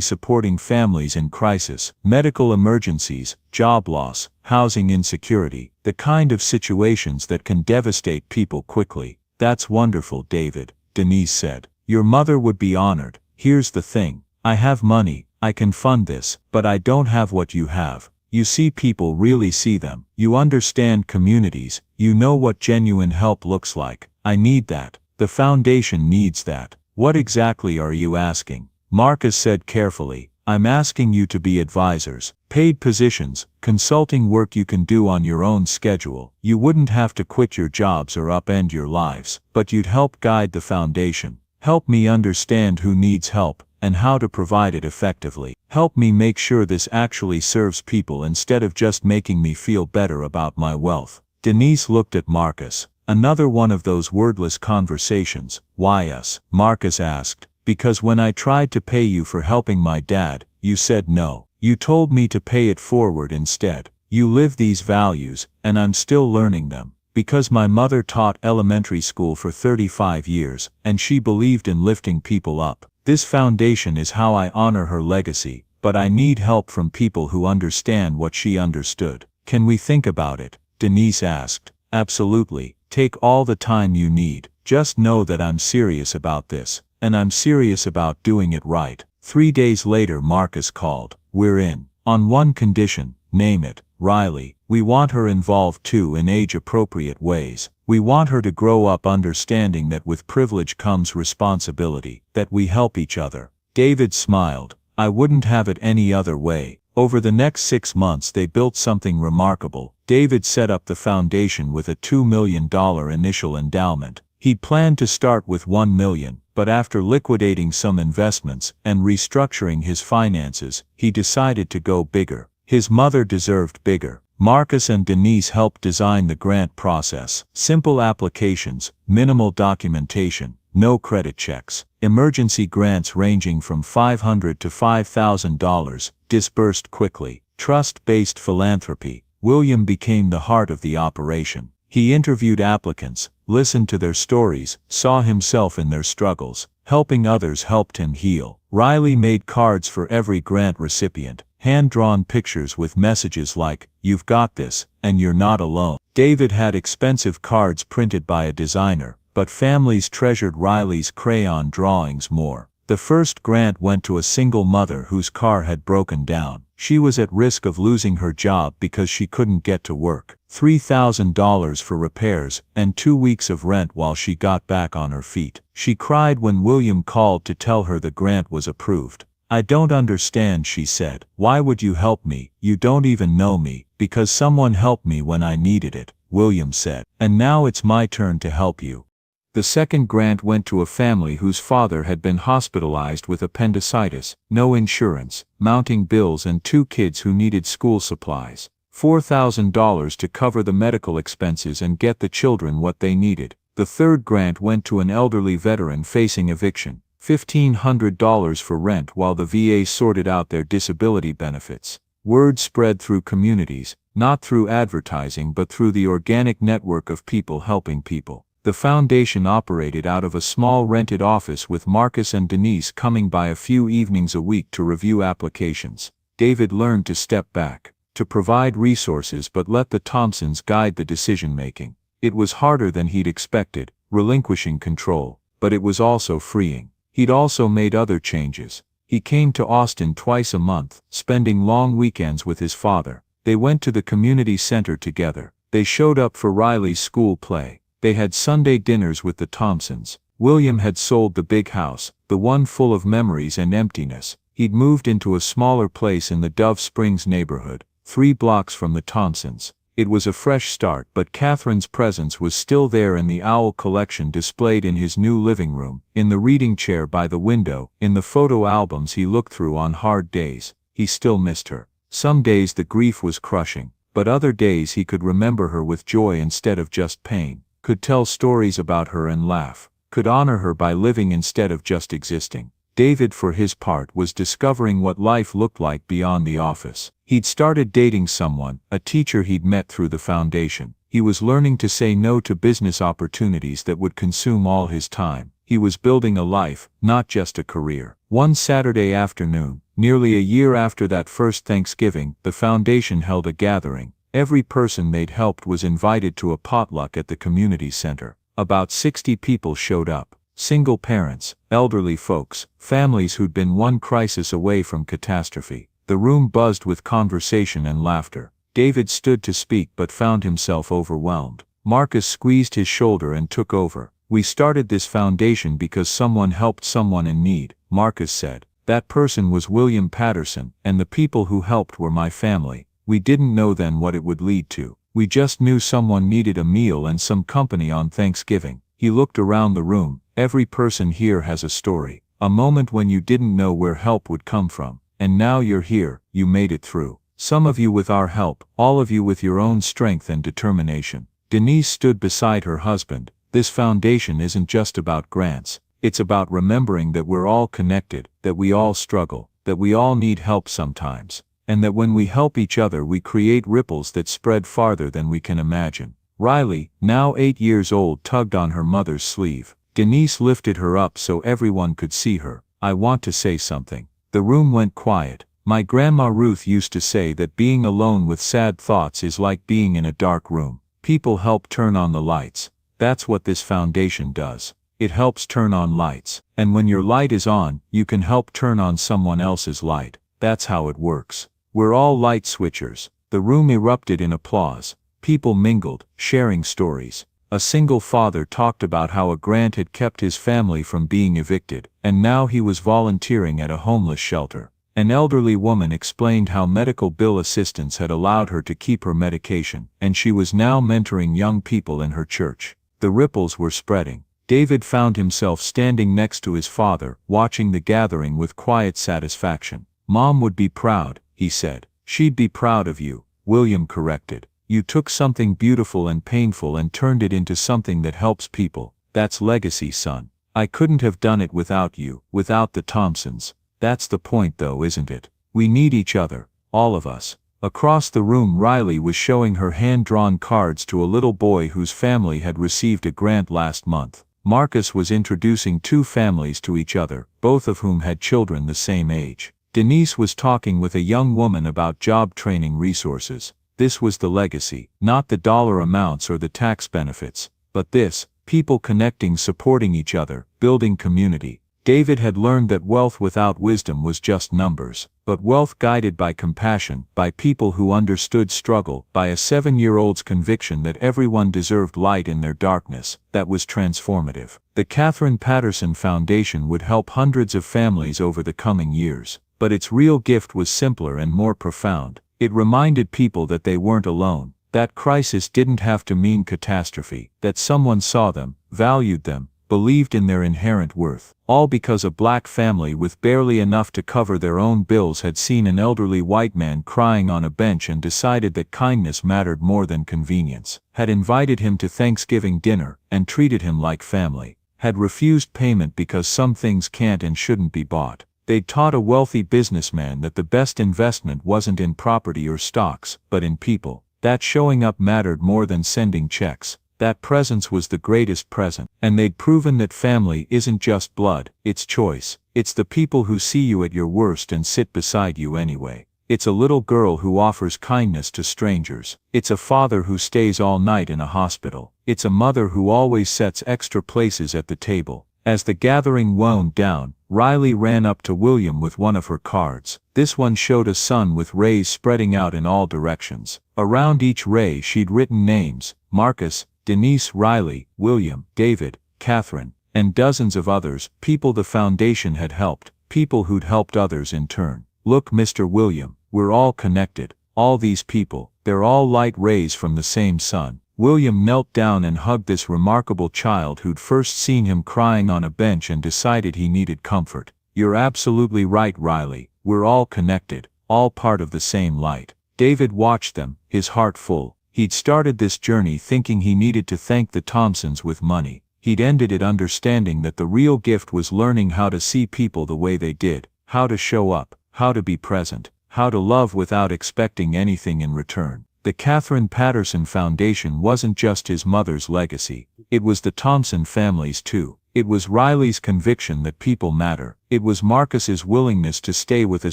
supporting families in crisis, medical emergencies, job loss, housing insecurity, the kind of situations that can devastate people quickly. That's wonderful, David, Denise said. Your mother would be honored. Here's the thing. I have money, I can fund this, but I don't have what you have. You see, people really see them. You understand communities, you know what genuine help looks like. I need that. The foundation needs that. What exactly are you asking? Marcus said carefully. I'm asking you to be advisors, paid positions, consulting work you can do on your own schedule. You wouldn't have to quit your jobs or upend your lives, but you'd help guide the foundation. Help me understand who needs help, and how to provide it effectively. Help me make sure this actually serves people instead of just making me feel better about my wealth. Denise looked at Marcus. Another one of those wordless conversations. Why us? Marcus asked. Because when I tried to pay you for helping my dad, you said no. You told me to pay it forward instead. You live these values, and I'm still learning them. Because my mother taught elementary school for 35 years, and she believed in lifting people up. This foundation is how I honor her legacy, but I need help from people who understand what she understood. Can we think about it? Denise asked. Absolutely. Take all the time you need. Just know that I'm serious about this. And I'm serious about doing it right. 3 days later Marcus called. We're in. On one condition, name it, Riley. We want her involved too in age-appropriate ways. We want her to grow up understanding that with privilege comes responsibility, that we help each other. David smiled. I wouldn't have it any other way. Over the next 6 months they built something remarkable. David set up the foundation with a $2 million initial endowment. He planned to start with $1 million. But after liquidating some investments and restructuring his finances, he decided to go bigger. His mother deserved bigger. Marcus and Denise helped design the grant process. Simple applications, minimal documentation, no credit checks. Emergency grants ranging from $500 to $5,000, disbursed quickly. Trust-based philanthropy. William became the heart of the operation. He interviewed applicants, listened to their stories, saw himself in their struggles. Helping others helped him heal. Riley made cards for every grant recipient, hand-drawn pictures with messages like, "You've got this, and you're not alone." David had expensive cards printed by a designer, but families treasured Riley's crayon drawings more. The first grant went to a single mother whose car had broken down. She was at risk of losing her job because she couldn't get to work. $3,000 for repairs, and 2 weeks of rent while she got back on her feet. She cried when William called to tell her the grant was approved. I don't understand, she said. Why would you help me? You don't even know me. Because someone helped me when I needed it, William said. And now it's my turn to help you. The second grant went to a family whose father had been hospitalized with appendicitis, no insurance, mounting bills, and 2 kids who needed school supplies. $4,000 to cover the medical expenses and get the children what they needed. The third grant went to an elderly veteran facing eviction. $1,500 for rent while the VA sorted out their disability benefits. Word spread through communities, not through advertising but through the organic network of people helping people. The foundation operated out of a small rented office with Marcus and Denise coming by a few evenings a week to review applications. David learned to step back, to provide resources but let the Thompsons guide the decision-making. It was harder than he'd expected, relinquishing control, but it was also freeing. He'd also made other changes. He came to Austin twice a month, spending long weekends with his father. They went to the community center together. They showed up for Riley's school play. They had Sunday dinners with the Thompsons. William had sold the big house, the one full of memories and emptiness. He'd moved into a smaller place in the Dove Springs neighborhood, 3 blocks from the Thompsons. It was a fresh start, but Catherine's presence was still there in the owl collection displayed in his new living room, in the reading chair by the window, in the photo albums he looked through on hard days. He still missed her. Some days the grief was crushing, but other days he could remember her with joy instead of just pain, could tell stories about her and laugh, could honor her by living instead of just existing. David, for his part, was discovering what life looked like beyond the office. He'd started dating someone, a teacher he'd met through the foundation. He was learning to say no to business opportunities that would consume all his time. He was building a life, not just a career. One Saturday afternoon, nearly a year after that first Thanksgiving, the foundation held a gathering. Every person they'd helped was invited to a potluck at the community center. About 60 people showed up. Single parents, elderly folks, families who'd been one crisis away from catastrophe. The room buzzed with conversation and laughter. David stood to speak but found himself overwhelmed. Marcus squeezed his shoulder and took over. "We started this foundation because someone helped someone in need," Marcus said. "That person was William Patterson, and the people who helped were my family. We didn't know then what it would lead to. We just knew someone needed a meal and some company on Thanksgiving." He looked around the room. "Every person here has a story. A moment when you didn't know where help would come from. And now you're here, you made it through. Some of you with our help, all of you with your own strength and determination." Denise stood beside her husband. "This foundation isn't just about grants. It's about remembering that we're all connected, that we all struggle, that we all need help sometimes, and that when we help each other we create ripples that spread farther than we can imagine." Riley, now 8 years old, tugged on her mother's sleeve. Denise lifted her up so everyone could see her. "I want to say something." The room went quiet. "My grandma Ruth used to say that being alone with sad thoughts is like being in a dark room. People help turn on the lights. That's what this foundation does. It helps turn on lights. And when your light is on, you can help turn on someone else's light. That's how it works. We're all light switchers." The room erupted in applause. People mingled, sharing stories. A single father talked about how a grant had kept his family from being evicted, and now he was volunteering at a homeless shelter. An elderly woman explained how medical bill assistance had allowed her to keep her medication, and she was now mentoring young people in her church. The ripples were spreading. David found himself standing next to his father, watching the gathering with quiet satisfaction. "Mom would be proud," he said. "She'd be proud of you," William corrected. "You took something beautiful and painful and turned it into something that helps people. That's legacy, son. I couldn't have done it without you, without the Thompsons." That's the point though, isn't it? We need each other, all of us. Across the room, Riley was showing her hand-drawn cards to a little boy whose family had received a grant last month. Marcus was introducing 2 families to each other, both of whom had children the same age. Denise was talking with a young woman about job training resources. This was the legacy, not the dollar amounts or the tax benefits, but this, people connecting, supporting each other, building community. David had learned that wealth without wisdom was just numbers, but wealth guided by compassion, by people who understood struggle, by a 7-year-old's conviction that everyone deserved light in their darkness, that was transformative. The Catherine Patterson Foundation would help hundreds of families over the coming years, but its real gift was simpler and more profound. It reminded people that they weren't alone, that crisis didn't have to mean catastrophe, that someone saw them, valued them, believed in their inherent worth, all because a black family with barely enough to cover their own bills had seen an elderly white man crying on a bench and decided that kindness mattered more than convenience, had invited him to Thanksgiving dinner and treated him like family, had refused payment because some things can't and shouldn't be bought. They'd taught a wealthy businessman that the best investment wasn't in property or stocks, but in people, that showing up mattered more than sending checks. That presence was the greatest present, and they'd proven that family isn't just blood, it's choice. It's the people who see you at your worst and sit beside you anyway. It's a little girl who offers kindness to strangers. It's a father who stays all night in a hospital. It's a mother who always sets extra places at the table. As the gathering wound down, Riley ran up to William with one of her cards. This one showed a sun with rays spreading out in all directions. Around each ray she'd written names: Marcus, Denise, Riley, William, David, Catherine, and dozens of others, people the foundation had helped, people who'd helped others in turn. "Look, Mr. William, we're all connected, all these people, They're all light rays from the same sun. William knelt down and hugged this remarkable child who'd first seen him crying on a bench and decided he needed comfort. You're absolutely right, Riley. We're all connected, all part of the same light. David watched them, his heart full. He'd started this journey thinking he needed to thank the Thompsons with money. He'd ended it understanding that the real gift was learning how to see people the way they did, how to show up, how to be present, how to love without expecting anything in return. The Catherine Patterson Foundation wasn't just his mother's legacy. It was the Thompson family's too. It was Riley's conviction that people matter. It was Marcus's willingness to stay with a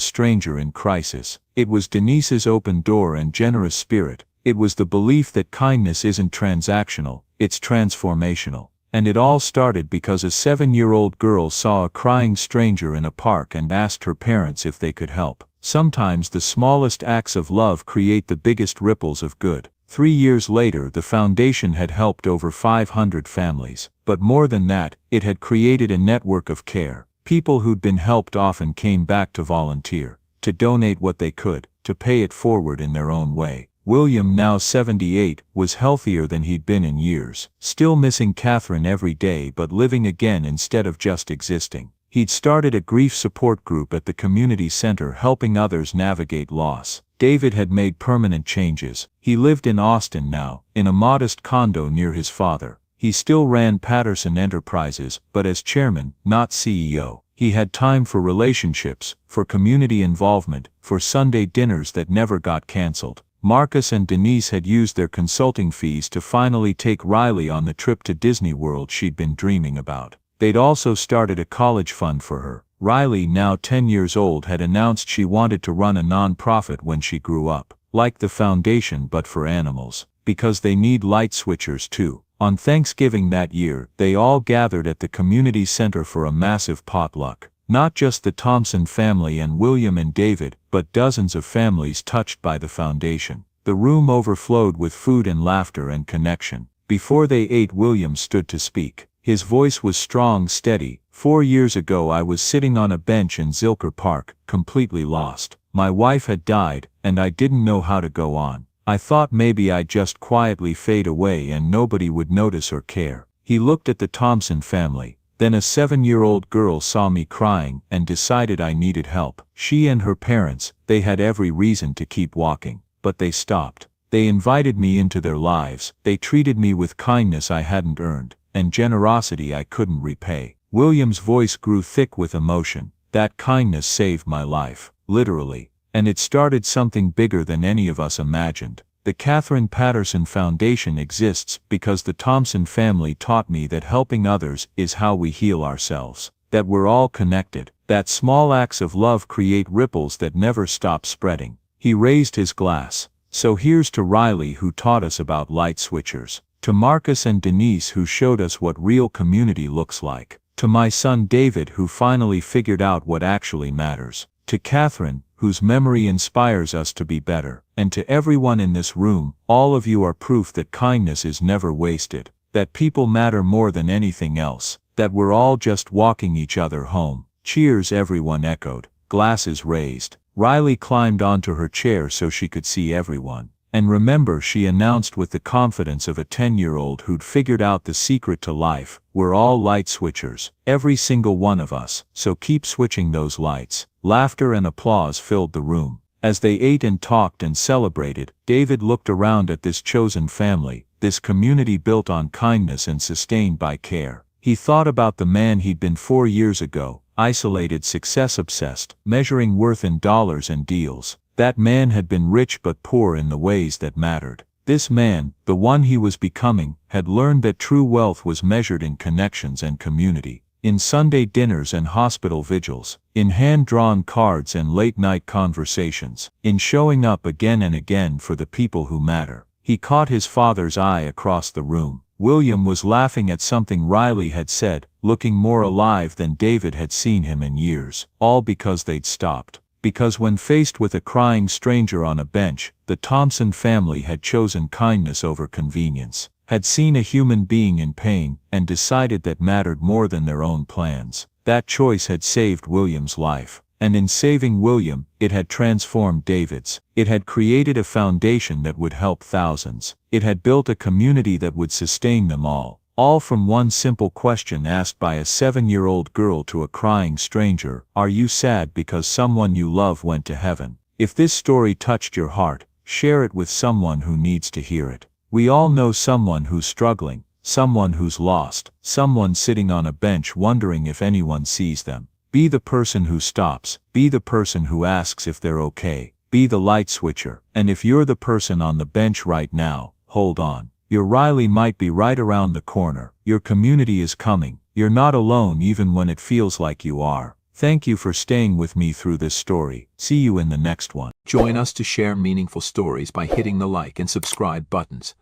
stranger in crisis. It was Denise's open door and generous spirit. It was the belief that kindness isn't transactional, it's transformational. And it all started because a 7-year-old girl saw a crying stranger in a park and asked her parents if they could help. Sometimes the smallest acts of love create the biggest ripples of good. 3 years later, the foundation had helped over 500 families. But more than that, it had created a network of care. People who'd been helped often came back to volunteer, to donate what they could, to pay it forward in their own way. William, now 78, was healthier than he'd been in years, still missing Catherine every day but living again instead of just existing. He'd started a grief support group at the community center helping others navigate loss. David had made permanent changes. He lived in Austin now, in a modest condo near his father. He still ran Patterson Enterprises, but as chairman, not CEO. He had time for relationships, for community involvement, for Sunday dinners that never got canceled. Marcus and Denise had used their consulting fees to finally take Riley on the trip to Disney World she'd been dreaming about. They'd also started a college fund for her. Riley, now 10 years old, had announced she wanted to run a non-profit when she grew up, like the foundation but for animals, because they need light switchers too. On Thanksgiving that year, they all gathered at the community center for a massive potluck. Not just the Thompson family and William and David, but dozens of families touched by the foundation. The room overflowed with food and laughter and connection. Before they ate, William stood to speak. His voice was strong, steady. 4 years ago I was sitting on a bench in Zilker Park, completely lost. My wife had died, and I didn't know how to go on. I thought maybe I'd just quietly fade away and nobody would notice or care. He looked at the Thompson family. Then a 7-year-old girl saw me crying and decided I needed help. She and her parents, they had every reason to keep walking, but they stopped. They invited me into their lives. They treated me with kindness I hadn't earned, and generosity I couldn't repay. William's voice grew thick with emotion. That kindness saved my life, literally. And it started something bigger than any of us imagined. The Catherine Patterson Foundation exists because the Thompson family taught me that helping others is how we heal ourselves, that we're all connected, that small acts of love create ripples that never stop spreading. He raised his glass. So here's to Riley, who taught us about light switchers, to Marcus and Denise, who showed us what real community looks like, to my son David, who finally figured out what actually matters, to Catherine, whose memory inspires us to be better, and to everyone in this room. All of you are proof that kindness is never wasted, that people matter more than anything else, that we're all just walking each other home. Cheers, everyone echoed, glasses raised. Riley climbed onto her chair so she could see everyone. And remember, she announced with the confidence of a 10-year-old who'd figured out the secret to life, we're all light switchers, every single one of us, so keep switching those lights. Laughter and applause filled the room. As they ate and talked and celebrated, David looked around at this chosen family, this community built on kindness and sustained by care. He thought about the man he'd been 4 years ago, isolated, success-obsessed, measuring worth in dollars and deals. That man had been rich but poor in the ways that mattered. This man, the one he was becoming, had learned that true wealth was measured in connections and community, in Sunday dinners and hospital vigils, in hand-drawn cards and late-night conversations, in showing up again and again for the people who matter. He caught his father's eye across the room. William was laughing at something Riley had said, looking more alive than David had seen him in years, all because they'd stopped. Because when faced with a crying stranger on a bench, the Thompson family had chosen kindness over convenience, had seen a human being in pain, and decided that mattered more than their own plans. That choice had saved William's life. And in saving William, it had transformed David's. It had created a foundation that would help thousands. It had built a community that would sustain them all. All from one simple question asked by a 7-year-old girl to a crying stranger: are you sad because someone you love went to heaven? If this story touched your heart, share it with someone who needs to hear it. We all know someone who's struggling, someone who's lost, someone sitting on a bench wondering if anyone sees them. Be the person who stops, be the person who asks if they're okay, be the light switcher. And if you're the person on the bench right now, hold on. Your Riley might be right around the corner. Your community is coming. You're not alone even when it feels like you are. Thank you for staying with me through this story. See you in the next one. Join us to share meaningful stories by hitting the like and subscribe buttons.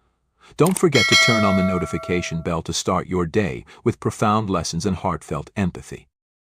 Don't forget to turn on the notification bell to start your day with profound lessons and heartfelt empathy.